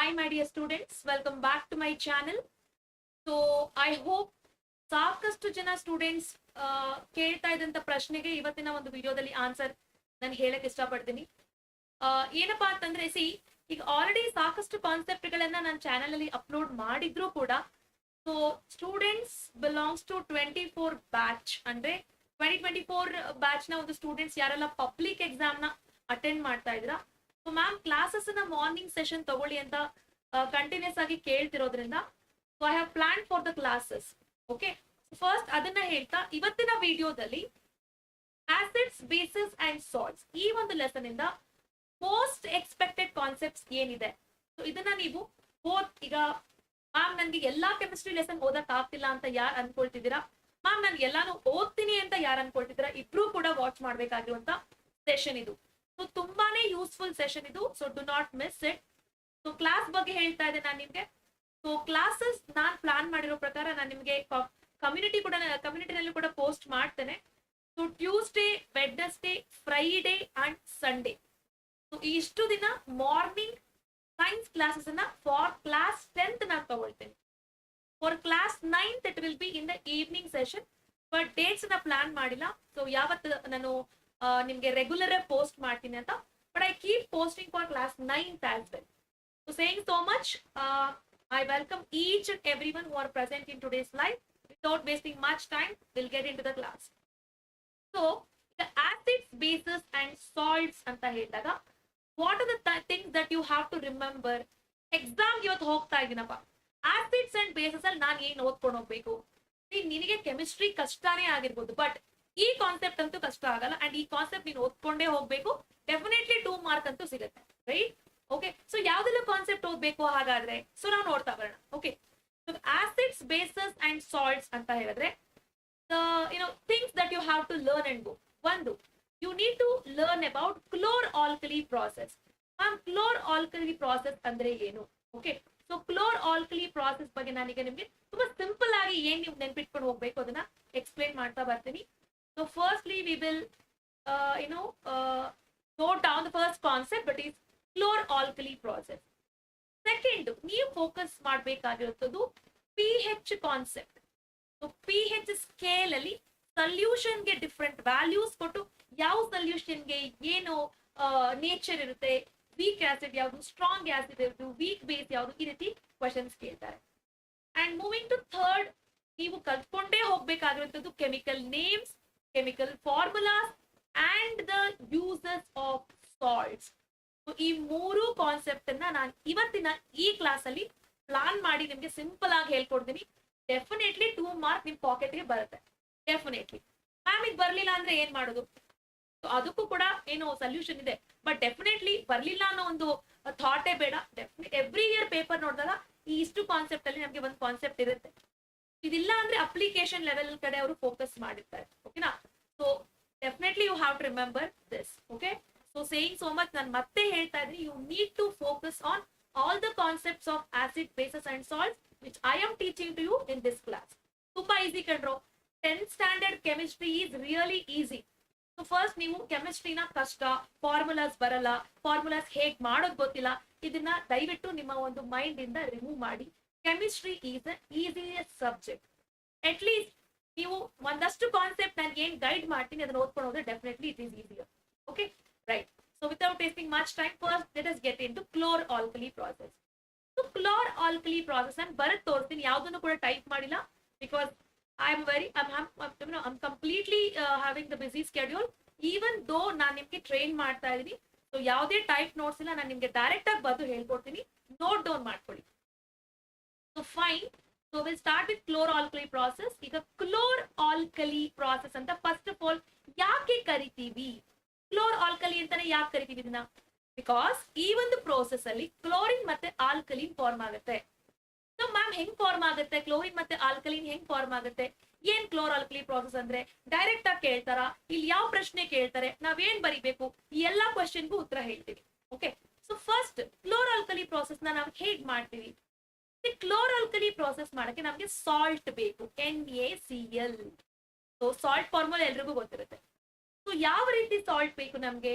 Hi, my dear students. Welcome back to my channel. So, I hope ಸಾಕಷ್ಟು ಜನ students ಕೇಳ್ತಾ ಇದ್ದಂತ ಪ್ರಶ್ನೆಗೆ ಇವತ್ತಿನ ಒಂದು ವಿಡಿಯೋದಲ್ಲಿ ಆನ್ಸರ್ ನಾನು ಹೇಳಕ್ ಇಷ್ಟಪಡ್ತೀನಿ. ಏನಪ್ಪಾ ಅಂತಂದ್ರೆ ಈಗ ಆಲ್ರೆಡಿ ಸಾಕಷ್ಟು ಕಾನ್ಸೆಪ್ಟ್ಗಳನ್ನ ನನ್ನ ಚಾನೆಲ್ ಅಲ್ಲಿ ಅಪ್ಲೋಡ್ ಮಾಡಿದ್ರು ಕೂಡ so students belongs to 24 batch ಅಂದ್ರೆ 2024 ಬ್ಯಾಚ್ ನ ಒಂದು ಸ್ಟೂಡೆಂಟ್ಸ್ ಯಾರೆಲ್ಲ ಪಬ್ಲಿಕ್ ಎಕ್ಸಾಮ್ ನ ಅಟೆಂಡ್ ಮಾಡ್ತಾ ಇದ್ರ ಸೊ ಮ್ಯಾಮ್ ಕ್ಲಾಸಸ್ ನ ಮಾರ್ನಿಂಗ್ ಸೆಷನ್ ತಗೊಳ್ಳಿ ಅಂತ ಕಂಟಿನ್ಯೂಸ್ ಆಗಿ ಕೇಳ್ತಿರೋದ್ರಿಂದ so I have plan for the classes. Okay, first ಅದನ್ನ ಹೇಳ್ತಾ ಇವತ್ತಿನ ವಿಡಿಯೋದಲ್ಲಿ ಆಸಿಡ್ಸ್, ಬೇಸಸ್ ಅಂಡ್ ಸಾಲ್ಟ್ಸ್ ಈ ಒಂದು ಲೆಸನ್ ಇಂದ ಮೋಸ್ಟ್ ಎಕ್ಸ್ಪೆಕ್ಟೆಡ್ ಕಾನ್ಸೆಪ್ಟ್ಸ್ ಏನಿದೆ ಸೊ ಇದನ್ನ ನೀವು ಈಗ ಮ್ಯಾಮ್ ನನ್ಗೆ ಎಲ್ಲಾ ಕೆಮಿಸ್ಟ್ರಿ ಲೆಸನ್ ಓದಕ್ ಆಗ್ತಿಲ್ಲ ಅಂತ ಯಾರು ಅನ್ಕೊಳ್ತಿದ್ದೀರಾ, ಮ್ಯಾಮ್ ನನ್ಗೆ ಎಲ್ಲಾನು ಓದ್ತೀನಿ ಅಂತ ಯಾರು ಅನ್ಕೊಳ್ತಿದ್ದೀರಾ, ಇಬ್ರು ಕೂಡ ವಾಚ್ ಮಾಡ್ಬೇಕಾಗಿರುವಂತ ಸೆಷನ್ ಇದು. ಸೊ ತುಂಬಾನೇ ಯೂಸ್ಫುಲ್ ಸೆಷನ್ ಇದು. So do not miss it. So class ಬಗ್ಗೆ ಹೇಳ್ತಾ ಇದ್ದೆ ನಾನು ನಿಮ್ಗೆ. ಸೊ ಕ್ಲಾಸಸ್ ನಾನ್ ಪ್ಲಾನ್ ಮಾಡಿರೋ ಪ್ರಕಾರ ನಾನು ನಿಮ್ಗೆ ಕಮ್ಯುನಿಟಿನಲ್ಲಿ ಕೂಡ ಪೋಸ್ಟ್ ಮಾಡ್ತೇನೆ. So Tuesday, Wednesday, Friday and Sunday so ಇಷ್ಟು ದಿನ ಮಾರ್ನಿಂಗ್ ಸೈನ್ಸ್ ಕ್ಲಾಸಸ್ ಅನ್ನ ಫಾರ್ ಕ್ಲಾಸ್ 10th ನಾನು ತಗೊಳ್ತೇನೆ. For class 9th it will be in the evening session. But dates ನ ಪ್ಲಾನ್ ಮಾಡಿಲ್ಲ. ಸೊ ಯಾವತ್ತು ನಾನು ನಿಮ್ಗೆ ರೆಗ್ಯುಲರ್ ಪೋಸ್ಟ್ ಮಾಡ್ತೀನಿ ಅಂತ. But I keep posting for class 9th as well. So saying so much, I welcome each and everyone who are present in today's live. Without wasting much time, we'll get into the class. So, the acids, bases and salts anta ಹೇಳಿದಾಗ what are the things that you have to remember? Exam ಇವತ್ತು ಹೋಗ್ತಾ ಇದೀನಪ್ಪ, acids and bases ಅಲ್ಲಿ ನಾನು ಏನ್ ಓದ್ಕೊಂಡು ಹೋಗ್ಬೇಕು? ನಿನಗೆ chemistry ಕಷ್ಟನೇ ಆಗಿರ್ಬೋದು, ಬಟ್ ಈ ಕಾನ್ಸೆಪ್ಟ್ ಅಂತೂ ಕಷ್ಟ ಆಗಲ್ಲ. ಅಂಡ್ ಈ ಕಾನ್ಸೆಪ್ಟ್ ನೀನು ಓದ್ಕೊಂಡೇ ಹೋಗ್ಬೇಕು. ಡೆಫಿನೆಟ್ಲಿ 2 ಮಾರ್ಕ್ ಅಂತೂ ಸಿಗುತ್ತೆ, ರೈಟ್? ಓಕೆ, ಸೊ ಯಾವ್ದೆಲ್ಲ ಕಾನ್ಸೆಪ್ಟ್ ಓದ್ಬೇಕು ಹಾಗಾದ್ರೆ? ಸೊ ನಾವು ನೋಡ್ತಾ ಬರೋಣ. Okay, so acids, bases and salts ಅಂತ ಹೇಳಿದ್ರೆ things that you have to learn and go. ಒಂದು, you need to learn about chlor alkali process. Ma'am chlor alkali process ಅಂದ್ರೆ ಏನು? ಓಕೆ, ಸೊ ಕ್ಲೋರ್-ಆಲ್ಕಲಿ ಪ್ರಾಸೆಸ್ ಬಗ್ಗೆ ನಾನೀಗ ನಿಮ್ಗೆ ತುಂಬಾ ಸಿಂಪಲ್ ಆಗಿ ಏನ್ ನೀವು ನೆನ್ಪಿಟ್ಕೊಂಡು ಹೋಗ್ಬೇಕು ಅದನ್ನ ಎಕ್ಸ್ಪ್ಲೇನ್ ಮಾಡ್ತಾ ಬರ್ತೀನಿ. So firstly we will note down the first concept, but is chlor alkali process. Second, ನೀವು ಫೋಕಸ್ ಮಾಡಬೇಕಾಗಿರುತ್ತದು pH concept. So pH scale ಅಲ್ಲಿ ಸೊಲ್ಯೂಷನ್ ಗೆ ಡಿಫ್ರೆಂಟ್ ವ್ಯಾಲ್ಯೂಸ್ ಕೊಟ್ಟು ಯಾವ ಸೊಲ್ಯೂಷನ್ ಗೆ ಏನು ನೇಚರ್ ಇರುತ್ತೆ, ವೀಕ್ ಆಸಿಡ್ ಯಾವುದು, ಸ್ಟ್ರಾಂಗ್ ಆಸಿಡ್ ಯಾವುದು, ವೀಕ್ ಬೇಸ್ ಯಾವುದು, ಈ ರೀತಿ ಕ್ವಶನ್ಸ್ ಕೇಳ್ತಾರೆ. ಅಂಡ್ ಮೂವಿಂಗ್ ಟು ಥರ್ಡ್, ನೀವು ಕಲ್ತ್ಕೊಂಡೇ ಹೋಗ್ಬೇಕಾಗಿರುವಂತದ್ದು chemical names, chemical formulas and the uses of salts. ಈ 3 ಕಾನ್ಸೆಪ್ಟ್ ಅನ್ನ ನಾನು ಇವತ್ತಿನ ಈ ಕ್ಲಾಸ್ ಅಲ್ಲಿ ಪ್ಲಾನ್ ಮಾಡಿ ನಿಮ್ಗೆ ಸಿಂಪಲ್ ಆಗಿ ಹೇಳ್ಕೊಡ್ತೀನಿ. ಡೆಫಿನೆಟ್ಲಿ 2 ಮಾರ್ಕ್ ನಿಮ್ ಪಾಕೆಟ್ ಗೆ ಬರುತ್ತೆ. ಡೆಫಿನೆಟ್ಲಿ. ಮ್ಯಾಮ್ ಇದು ಬರ್ಲಿಲ್ಲ ಅಂದ್ರೆ ಏನ್ ಮಾಡೋದು? ಅದಕ್ಕೂ ಕೂಡ ಏನೋ ಸೊಲ್ಯೂಷನ್ ಇದೆ. ಬಟ್ ಡೆಫಿನೆಟ್ಲಿ ಬರ್ಲಿಲ್ಲ ಅನ್ನೋ ಒಂದು ಥಾಟೇ ಬೇಡ. ಎವ್ರಿ ಇಯರ್ ಪೇಪರ್ ನೋಡಿದಾಗ ಈ ಇಷ್ಟು ಕಾನ್ಸೆಪ್ಟ್ ಅಲ್ಲಿ ನಮ್ಗೆ ಒಂದು ಕಾನ್ಸೆಪ್ಟ್ ಇರುತ್ತೆ. ಇದಿಲ್ಲ ಅಂದ್ರೆ ಅಪ್ಲಿಕೇಶನ್ ಲೆವೆಲ್ ಕಡೆ ಅವರು ಫೋಕಸ್ ಮಾಡಿರ್ತಾರೆ. ಓಕೆನಾ? So definitely you have to remember this. Okay, so saying so much, ನಾನು ಮತ್ತೆ ಹೇಳ್ತಾ ಇದ್ದೀನಿ, you need to focus on all the concepts of acid, bases and salts which I am teaching to you in this class. ತುಂಬಾ easy ಕಂಡ್ರೋ. 10th standard chemistry is really easy. So first ನೀವು ಕೆಮಿಸ್ಟ್ರಿನ ಕಷ್ಟ, formulas ಬರಲ್ಲ, formulas ಹೇಗ್ ಮಾಡೋದ್ ಗೊತ್ತಿಲ್ಲ, ಇದನ್ನ ದಯವಿಟ್ಟು ನಿಮ್ಮ ಒಂದು ಮೈಂಡ್ ಇಂದ ರಿಮೂವ್ ಮಾಡಿ. Chemistry is a easiest subject. At least ನೀವು ಒಂದಷ್ಟು ಕಾನ್ಸೆಪ್ಟ್ ನಾನು ಏನ್ ಗೈಡ್ ಮಾಡ್ತೀನಿ ಅದನ್ನ ಓದ್ಕೊಂಡು ಹೋದ್ರೆ definitely it is easier. Okay, right. So without wasting much time, first let us get into chlor-alkali process. So chlor-alkali process and ಬರತ್ ತೋರಿಸ್ತೀನಿ, ಯಾವ್ದನ್ನು ಕೂಡ ಟೈಪ್ ಮಾಡಿಲ್ಲ because I'm completely having the busy schedule. Even though ನಾನು ನಿಮ್ಗೆ train ಮಾಡ್ತಾ ಇದೀನಿ, so ಯಾವುದೇ type notes ಇಲ್ಲ, ನಾನು ನಿಮ್ಗೆ ಡೈರೆಕ್ಟ್ ಆಗಿ ಬಂದು ಹೇಳ್ಕೊಡ್ತೀನಿ. ನೋಟ್ ಡೌನ್ ಮಾಡ್ಕೊಳ್ಳಿ. So fine. So will start with chlor alkali process. ಈಗ ಕ್ಲೋರ್-ಆಲ್ಕಲಿ ಪ್ರಾಸೆಸ್ ಅಂತ ಫಸ್ಟ್ ಆಫ್ ಆಲ್ ಯಾಕೆ ಕರಿತೀವಿ? ಕ್ಲೋರ್-ಆಲ್ಕಲಿ ಅಂತಾನೆ ಯಾಕೆ ಕರಿತೀವಿ ಇದನ್ನ? ಬಿಕಾಸ್ ಈ ಒಂದು ಪ್ರೋಸೆಸ್ ಅಲ್ಲಿ ಕ್ಲೋರಿನ್ ಮತ್ತೆ ಆಲ್ಕಲಿನ್ ಫಾರ್ಮ್ ಆಗುತ್ತೆ. ಸೊ ಮ್ಯಾಮ್ ಹೆಂಗ್ ಫಾರ್ಮ್ ಆಗುತ್ತೆ? ಕ್ಲೋರಿನ್ ಮತ್ತೆ ಆಲ್ಕಲಿನ್ ಹೆಂಗ್ ಫಾರ್ಮ್ ಆಗುತ್ತೆ? ಏನ್ ಕ್ಲೋರ್-ಆಲ್ಕಲಿ ಪ್ರಾಸೆಸ್ ಅಂದ್ರೆ? ಡೈರೆಕ್ಟ್ ಆಗಿ ಕೇಳ್ತಾರ? ಇಲ್ಲಿ ಯಾವ ಪ್ರಶ್ನೆ ಕೇಳ್ತಾರೆ? ನಾವೇನ್ ಬರಿಬೇಕು? ಈ ಎಲ್ಲಾ ಕ್ವಶನ್ಗೂ ಉತ್ತರ ಹೇಳ್ತೀವಿ. ಓಕೆ, ಸೊ ಫಸ್ಟ್ ಕ್ಲೋರ್-ಆಲ್ಕಲಿ ಪ್ರಾಸೆಸ್ ನ ನಾವು ಹೇಗ್ ಮಾಡ್ತೀವಿ? ಕ್ಲೋರ್-ಆಲ್ಕಲಿ ಪ್ರಾಸೆಸ್ ಮಾಡಕ್ಕೆ ನಮ್ಗೆ ಸಾಲ್ಟ್ ಬೇಕು, NaCl. ಸೊ ಸಾಲ್ಟ್ ಫಾರ್ಮುಲಾ ಎಲ್ರಿಗೂ ಗೊತ್ತಿರುತ್ತೆ. ಸೊ ಯಾವ ರೀತಿ ಸಾಲ್ಟ್ ಬೇಕು ನಮ್ಗೆ?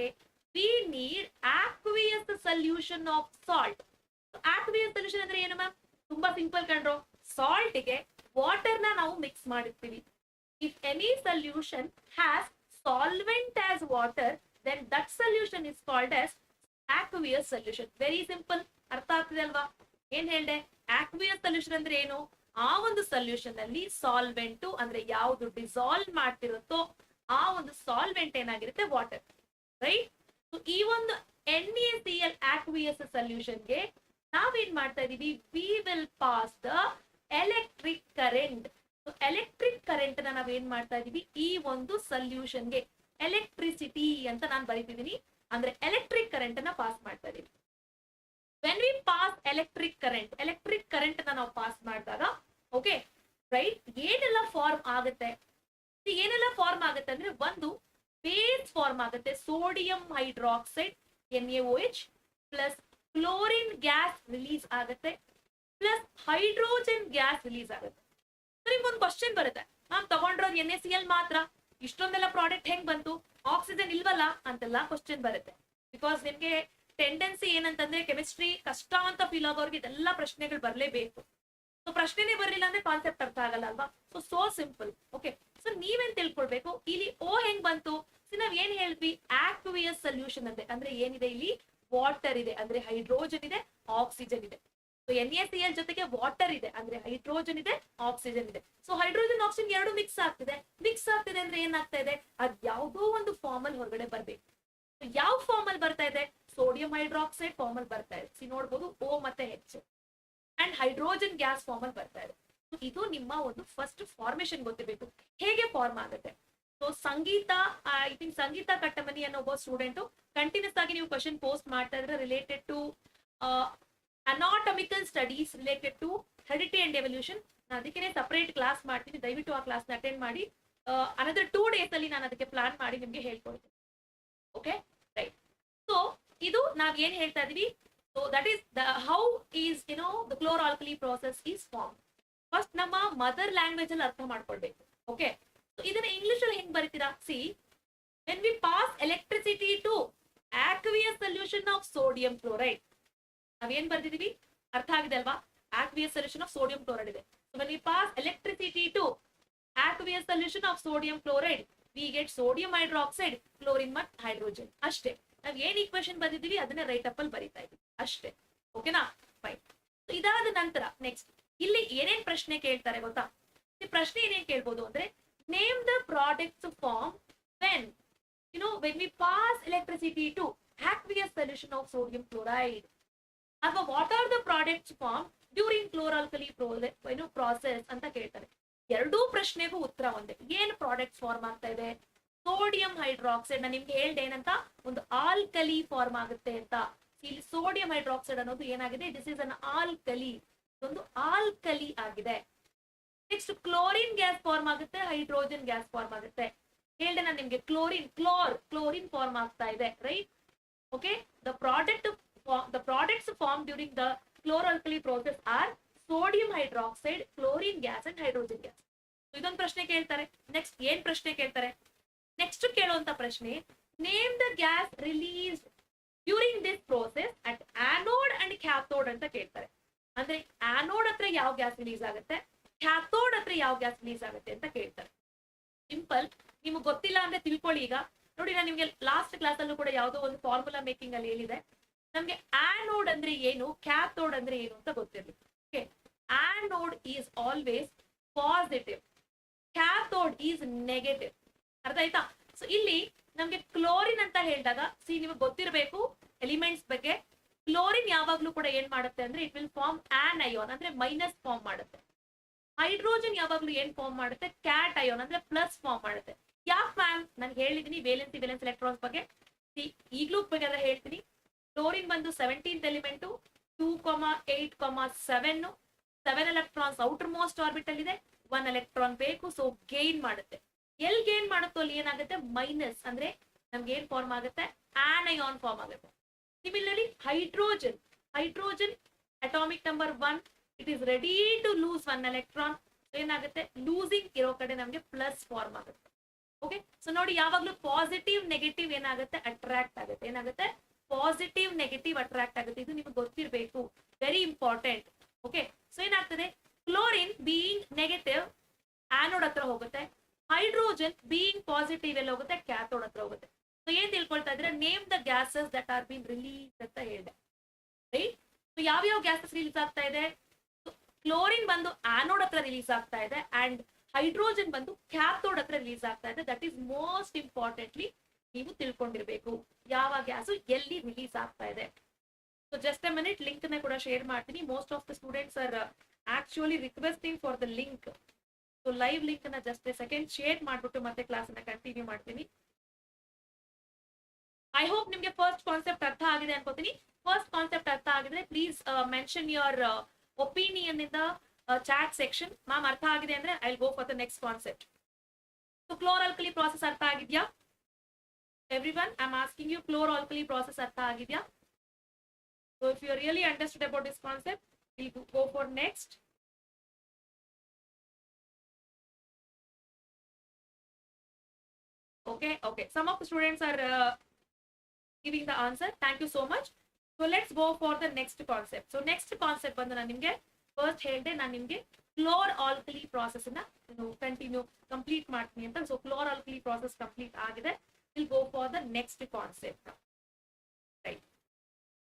We need ಆಕ್ವಿಯಸ್ solution of salt. ಆಕ್ವಿಯಸ್ solution ಅಂದ್ರೆ ಏನು ಮ್ಯಾಮ್? ತುಂಬಾ ಸಿಂಪಲ್ ಕಂಡ್ರು. ಸಾಲ್ಟ್ ಗೆ ವಾಟರ್ ನ ನಾವು ಮಿಕ್ಸ್ ಮಾಡಿರ್ತೀವಿ. If any solution has solvent as water, then that solution is called as aqueous solution. Very simple. ಅರ್ಥ ಆಗ್ತಿದೆ ಅಲ್ವಾ? ಏನ್ ಹೇಳ್ದೆ? ಆಕ್ವಿಯಸ್ ಸೊಲ್ಯೂಷನ್ ಅಂದ್ರೆ ಏನು? ಆ ಒಂದು ಸೊಲ್ಯೂಷನ್ ಅಲ್ಲಿ ಸಾಲ್ವೆಂಟ್ ಅಂದ್ರೆ ಯಾವುದು ಡಿಸಾಲ್ವ್ ಮಾಡ್ತಿರುತ್ತೋ ಆ ಒಂದು ಸಾಲ್ವೆಂಟ್ ಏನಾಗಿರುತ್ತೆ? Water, right? ಈ ಒಂದು NaCl ಆಕ್ವಿಯಸ್ ಸೊಲ್ಯೂಷನ್ಗೆ ನಾವೇನ್ ಮಾಡ್ತಾ ಇದೀವಿ? We will pass the electric current. Electric current ನ ನಾವೇನ್ ಮಾಡ್ತಾ ಇದೀವಿ? ಈ ಒಂದು ಸೊಲ್ಯೂಷನ್ಗೆ ಎಲೆಕ್ಟ್ರಿಸಿಟಿ ಅಂತ ನಾನು ಬರೀತಿದ್ದೀನಿ, ಅಂದ್ರೆ ಎಲೆಕ್ಟ್ರಿಕ್ ಕರೆಂಟ್ ಅನ್ನ ಪಾಸ್ ಮಾಡ್ತಾ ಇದೀವಿ. When we pass electric current ನಾವು ಪಾಸ್ ಮಾಡಿದಾಗ, ಓಕೆ ರೈಟ್, ಏನೆಲ್ಲ ಫಾರ್ಮ್ ಆಗುತ್ತೆ? ಏನೆಲ್ಲ ಫಾರ್ಮ್ ಆಗುತ್ತೆ ಅಂದ್ರೆ, ಒಂದು ಬೇಸ್ ಫಾರ್ಮ್ ಆಗುತ್ತೆ, sodium hydroxide NaOH plus chlorine gas release ಆಗುತ್ತೆ, ಪ್ಲಸ್ ಹೈಡ್ರೋಜನ್ ಗ್ಯಾಸ್ ರಿಲೀಸ್ ಆಗುತ್ತೆ. ನಿಮ್ಗೊಂದು ಕ್ವಶನ್ ಬರುತ್ತೆ, ಮ್ಯಾಮ್ ತಗೊಂಡ್ರೋದು NaCl ಮಾತ್ರ, ಇಷ್ಟೊಂದೆಲ್ಲ ಪ್ರಾಡಕ್ಟ್ ಹೆಂಗ್ ಬಂತು? ಆಕ್ಸಿಜನ್ ಇಲ್ವಲ್ಲ ಅಂತೆಲ್ಲ ಕ್ವಶನ್ ಬರುತ್ತೆ. ಬಿಕಾಸ್ ನಿಮ್ಗೆ ಟೆಂಡೆನ್ಸಿ ಏನಂತಂದ್ರೆ, ಕೆಮಿಸ್ಟ್ರಿ ಕಷ್ಟ ಅಂತ ಫೀಲ್ ಆಗೋರ್ಗೆ ಇದೆಲ್ಲ ಪ್ರಶ್ನೆಗಳು ಬರ್ಲೇಬೇಕು. ಸೊ ಪ್ರಶ್ನೆನೇ ಬರಲಿಲ್ಲ ಅಂದ್ರೆ ಕಾನ್ಸೆಪ್ಟ್ ಅರ್ಥ ಆಗಲ್ಲ ಅಲ್ವಾ? So simple. ಓಕೆ, ಸೊ ನೀವೇನ್ ತಿಳ್ಕೊಳ್ಬೇಕು, ಇಲ್ಲಿ ಓ ಹೆಂಗ್ ಬಂತು? ನಾವ್ ಏನ್ ಹೇಳ್ತೀವಿ? ಆಕ್ವಿಯಸ್ ಸೊಲ್ಯೂಷನ್ ಅಂದ್ರೆ ಏನಿದೆ? ಇಲ್ಲಿ ವಾಟರ್ ಇದೆ, ಅಂದ್ರೆ ಹೈಡ್ರೋಜನ್ ಇದೆ, ಆಕ್ಸಿಜನ್ ಇದೆ. ಸೊ NaCl ಜೊತೆಗೆ ವಾಟರ್ ಇದೆ, ಅಂದ್ರೆ ಹೈಡ್ರೋಜನ್ ಇದೆ, ಆಕ್ಸಿಜನ್ ಇದೆ. ಸೊ ಹೈಡ್ರೋಜನ್ ಆಕ್ಸಿಜನ್ ಎರಡು ಮಿಕ್ಸ್ ಆಗ್ತಿದೆ ಅಂದ್ರೆ ಏನಾಗ್ತಾ ಇದೆ? ಅದ್ ಯಾವ್ದೋ ಒಂದು ಫಾರ್ಮ್ ಅಲ್ಲಿ ಹೊರಗಡೆ ಬರ್ಬೇಕು. ಯಾವ ಫಾರ್ಮ್ ಅಲ್ಲಿ ಬರ್ತಾ ಇದೆ? ಸೋಡಿಯಂ ಹೈಡ್ರಾಕ್ಸೈಡ್ ಫಾರ್ಮ್ ಅಲ್ಲಿ ಬರ್ತಾ ಇದೆ. ನೋಡ್ಬೋದು O ಮತ್ತೆ H, and hydrogen gas form ಅಲ್ಲಿ ಬರ್ತಾ ಇದೆ. ಇದು ನಿಮ್ಮ ಒಂದು ಫಸ್ಟ್ ಫಾರ್ಮೇಶನ್ ಗೊತ್ತಿರಬೇಕು, ಹೇಗೆ ಫಾರ್ಮ್ ಆಗುತ್ತೆ. ಸೊ ಸಂಗೀತ, ಐ ಥಿಂಕ್ ಸಂಗೀತ ಕಟ್ಟಮನಿ ಅನ್ನೋ ಒಬ್ಬ ಸ್ಟೂಡೆಂಟ್ ಕಂಟಿನ್ಯೂಸ್ ಆಗಿ ನೀವು ಕ್ವಶನ್ ಪೋಸ್ಟ್ ಮಾಡ್ತಾ ಇದ್ರೆ related to anatomical studies related to heredity and evolution. ನಾನು ಅದಕ್ಕೆ ಸಪರೇಟ್ ಕ್ಲಾಸ್ ಮಾಡ್ತೀನಿ, ದಯವಿಟ್ಟು ಆ ಕ್ಲಾಸ್ ಅಟೆಂಡ್ ಮಾಡಿ. ಅನದರ್ 2 days ಅಲ್ಲಿ ನಾನು ಅದಕ್ಕೆ ಪ್ಲಾನ್ ಮಾಡಿ ನಿಮ್ಗೆ ಹೇಳ್ಕೊಡ್ತೀನಿ. Okay right. ಸೊ ಇದು ನಾವ್ ಏನ್ ಹೇಳ್ತಾ ಇದೀವಿ? So that is how is the Chlor-Alkali process is formed. First ನಮ್ಮ ಮದರ್ ಲ್ಯಾಂಗ್ವೇಜ್ ಅಲ್ಲಿ ಅರ್ಥ ಮಾಡ್ಕೊಳ್ಬೇಕು. ಓಕೆ, ಸೊ ಇದನ್ನ ಇಂಗ್ಲಿಷ್ ಅಲ್ಲಿ ಹೆಂಗ್ ಬರೀತೀರಾ? See, when we pass electricity to aqueous solution of sodium chloride, ನಾವೇನ್ ಬರ್ದಿದೀವಿ? ಅರ್ಥ ಆಗಿದೆ ಅಲ್ವಾ? Aqueous solution of sodium chloride ಇದೆ. So when we pass electricity to aqueous solution of sodium chloride, we get sodium hydroxide, chlorine ಮತ್ತು hydrogen. ಅಷ್ಟೇ. ನಾವ್ ಏನ್ ಈಕ್ವೇಶನ್ ಬರ್ದಿದೀವಿ ಅದನ್ನ ರೈಟ್ ಅಪ್ ಅಲ್ಲಿ ಬರೀತಾ ಇದೀವಿ ಅಷ್ಟೇ. ಓಕೆನಾ? ಫೈನ್. ಇದಾದ ನಂತರ ನೆಕ್ಸ್ಟ್ ಇಲ್ಲಿ ಏನೇನ್ ಪ್ರಶ್ನೆ ಕೇಳ್ತಾರೆ ಗೊತ್ತಾ? ಈ ಪ್ರಶ್ನೆ ಏನೇನ್ ಕೇಳ್ಬೋದು ಅಂದ್ರೆ, name the products form when when we pass electricity to aqueous solution of sodium chloride, ಅಥವಾ what are the products form during Chlor-Alkali process ಅಂತ ಕೇಳ್ತಾರೆ. ಎರಡೂ ಪ್ರಶ್ನೆಗೂ ಉತ್ತರ ಒಂದೇ. ಏನ್ ಪ್ರಾಡಕ್ಟ್ಸ್ ಫಾರ್ಮ್ ಆಗ್ತಾ ಇದೆ? Sodium hydroxide. ನಾನು ನಿಮ್ಗೆ ಹೇಳ್ದೆ ಏನಂತ, ಒಂದು ಆಲ್ಕಲಿ ಫಾರ್ಮ್ ಆಗುತ್ತೆ ಅಂತ. ಇಲ್ಲಿ ಸೋಡಿಯಂ ಹೈಡ್ರಾಕ್ಸೈಡ್ ಅನ್ನೋದು ಏನಾಗಿದೆ? ದಿಸ್ ಇಸ್ ಅನ್ ಆಲ್ಕಲಿ, ಒಂದು ಆಲ್ಕಲಿ ಆಗಿದೆ. ನೆಕ್ಸ್ಟ್ ಕ್ಲೋರಿನ್ ಗ್ಯಾಸ್ ಫಾರ್ಮ್ ಆಗುತ್ತೆ, ಹೈಡ್ರೋಜನ್ ಗ್ಯಾಸ್ ಫಾರ್ಮ್ ಆಗುತ್ತೆ. ಹೇಳ್ದೆ ನಾನು ನಿಮ್ಗೆ, ಕ್ಲೋರಿನ್ ಫಾರ್ಮ್ ಆಗ್ತಾ ಇದೆ, right? Okay, the products form during the Chlor-Alkali process are sodium hydroxide, chlorine gas and hydrogen gas. ಇದೊಂದು ಪ್ರಶ್ನೆ ಕೇಳ್ತಾರೆ. ನೆಕ್ಸ್ಟ್ ಏನ್ ಪ್ರಶ್ನೆ ಕೇಳ್ತಾರೆ? ನೆಕ್ಸ್ಟ್ ಕೇಳುವಂತ ಪ್ರಶ್ನೆ, name the gas release during this process at anode and cathode ಅಂತ ಕೇಳ್ತಾರೆ. ಅಂದ್ರೆ ಆನೋಡ್ ಹತ್ರ ಯಾವ ಗ್ಯಾಸ್ ರಿಲೀಸ್ ಆಗುತ್ತೆ, ಕ್ಯಾಥೋಡ್ ಹತ್ರ ಯಾವ ಗ್ಯಾಸ್ ರಿಲೀಸ್ ಆಗುತ್ತೆ ಅಂತ ಕೇಳ್ತಾರೆ. ಸಿಂಪಲ್. ನಿಮ್ಗೆ ಗೊತ್ತಿಲ್ಲ ಅಂದ್ರೆ ತಿಳ್ಕೊಳ್ಳಿ. ಈಗ ನೋಡಿ, ನಾನು ನಿಮ್ಗೆ ಲಾಸ್ಟ್ ಕ್ಲಾಸ್ ಅಲ್ಲೂ ಕೂಡ ಯಾವುದೋ ಒಂದು ಫಾರ್ಮುಲಾ ಮೇಕಿಂಗ್ ಅಲ್ಲಿ ಹೇಳಿದೆ. ನಮ್ಗೆ ಆನೋಡ್ ಅಂದ್ರೆ ಏನು, ಕ್ಯಾಥೋಡ್ ಅಂದ್ರೆ ಏನು ಅಂತ ಗೊತ್ತಿರಲಿ. Okay, anode is always positive, cathode is negative. ಅರ್ಥ ಆಯ್ತಾ? ಸೊ ಇಲ್ಲಿ ನಮ್ಗೆ ಕ್ಲೋರಿನ್ ಅಂತ ಹೇಳಿದಾಗ, ನಿಮಗೆ ಗೊತ್ತಿರಬೇಕು ಎಲಿಮೆಂಟ್ಸ್ ಬಗ್ಗೆ. ಕ್ಲೋರಿನ್ ಯಾವಾಗ್ಲೂ ಕೂಡ ಏನ್ ಮಾಡುತ್ತೆ ಅಂದ್ರೆ, it will form anion, ಅಂದ್ರೆ ಮೈನಸ್ ಫಾರ್ಮ್ ಮಾಡುತ್ತೆ. ಹೈಡ್ರೋಜನ್ ಯಾವಾಗ್ಲೂ ಏನ್ ಫಾರ್ಮ್ ಮಾಡುತ್ತೆ? ಕ್ಯಾಟ್ ಅಯೋನ್, ಅಂದ್ರೆ ಪ್ಲಸ್ ಫಾರ್ಮ್ ಮಾಡುತ್ತೆ. ಯಾಕೆ ಮ್ಯಾಮ್? ನಾನು ಹೇಳಿದೀನಿ ವೇಲೆನ್ಸ್ ಎಲೆಕ್ಟ್ರಾನ್ಸ್ ಬಗ್ಗೆ, ಈಗ್ಲೂ ಬೇಕಾದ್ರೆ ಹೇಳ್ತೀನಿ. ಕ್ಲೋರಿನ್ ಬಂದು 17th element, 2,8,7 7 electrons outermost orbital ಇದೆ, 1 ಎಲೆಕ್ಟ್ರಾನ್ ಬೇಕು. ಸೊ ಗೇನ್ ಮಾಡುತ್ತೆ. ಎಲ್ ಗೇನ್ ಮಾಡುತ್ತೋ ಅಲ್ಲಿ ಏನಾಗುತ್ತೆ? ಮೈನಸ್, ಅಂದ್ರೆ ನಮ್ಗೆ ಏನ್ ಫಾರ್ಮ್ ಆಗುತ್ತೆ? ಆನಯಾನ್ ಫಾರ್ಮ್ ಆಗುತ್ತೆ. Similarly hydrogen atomic number 1, it is ready to lose 1 electron. ಏನಾಗುತ್ತೆ? ಲೂಸಿಂಗ್ ಇರೋ ಕಡೆ ನಮ್ಗೆ ಪ್ಲಸ್ ಫಾರ್ಮ್ ಆಗುತ್ತೆ. ಓಕೆ, ಸೊ ನೋಡಿ, ಯಾವಾಗ್ಲೂ ಪಾಸಿಟಿವ್ ನೆಗೆಟಿವ್ ಏನಾಗುತ್ತೆ? ಅಟ್ರಾಕ್ಟ್ ಆಗುತ್ತೆ. ಏನಾಗುತ್ತೆ? ಪಾಸಿಟಿವ್ ನೆಗೆಟಿವ್ ಅಟ್ರಾಕ್ಟ್ ಆಗುತ್ತೆ. ಇದು ನಿಮ್ಗೆ ಗೊತ್ತಿರಬೇಕು. ವೆರಿ ಆರ್ ಬೀನ್ ರಿಲೀಸ್ ಅಂತ ಹೇಳಿದೆ, ರೈಟ್? ಸೊ ಯಾವ್ಯಾವ ಗ್ಯಾಸಸ್ ರಿಲೀಸ್ ಆಗ್ತಾ ಇದೆ? ಕ್ಲೋರಿನ್ ಬಂದು ಆನೋಡ್ ಹತ್ರ ರಿಲೀಸ್ ಆಗ್ತಾ ಇದೆ ಅಂಡ್ ಹೈಡ್ರೋಜನ್ ಬಂದು ಕ್ಯಾಥೋಡ್ ಹತ್ರ ರಿಲೀಸ್ ಆಗ್ತಾ ಇದೆ. ದಟ್ ಈಸ್ ಮೋಸ್ಟ್ ಇಂಪಾರ್ಟೆಂಟ್ಲಿ ನೀವು ತಿಳ್ಕೊಂಡಿರ್ಬೇಕು ಯಾವ ಗ್ಯಾಸು ಎಲ್ಲಿ ರಿಲೀಸ್ ಆಗ್ತಾ ಇದೆ. So just a minute, link ನ ಕೂಡ ಶೇರ್ ಮಾಡ್ತೀನಿ. Most of the students are actually requesting for the link. So live link ನ ಜಸ್ಟ್ ಎ ಸೆಕೆಂಡ್ ಶೇರ್ ಮಾಡ್ಬಿಟ್ಟು ಮತ್ತೆ ಕ್ಲಾಸ್ ಅನ್ನ ಕಂಟಿನ್ಯೂ ಮಾಡ್ತೀನಿ. ಐ ಹೋಪ್ ನಿಮ್ಗೆ ಫಸ್ಟ್ ಕಾನ್ಸೆಪ್ಟ್ ಅರ್ಥ ಆಗಿದೆ ಅನ್ಕೋತೀನಿ. ಫಸ್ಟ್ ಕಾನ್ಸೆಪ್ಟ್ ಅರ್ಥ ಆಗಿದ್ರೆ please mention your opinion in the chat section. Ma'am ಅರ್ಥ ಆಗಿದೆ ಅಂದ್ರೆ I will go for the next concept. So ಕ್ಲೋರ್-ಆಲ್ಕಲಿ process ಅರ್ಥ ಆಗಿದ್ಯಾ everyone? I am asking you, chlor alkali process ಅರ್ಥ ಆಗಿದ್ಯಾ? So if you really understood about this concept, will go for next. Okay, some of the students are giving the answer. Thank you so much. So let's go for the next concept. So next concept ಬಂದು ನಾನು ನಿಮಗೆ first ಹೇಳಿದೆ, ನಾನು ನಿಮಗೆ ಕ್ಲೋರ್-ಆಲ್ಕಲಿ process ಅನ್ನ continue complete ಮಾಡ್ತೀನಿ ಅಂತ. So ಕ್ಲೋರ್-ಆಲ್ಕಲಿ process complete ಆಗಿದೆ. Will go for the next concept, right?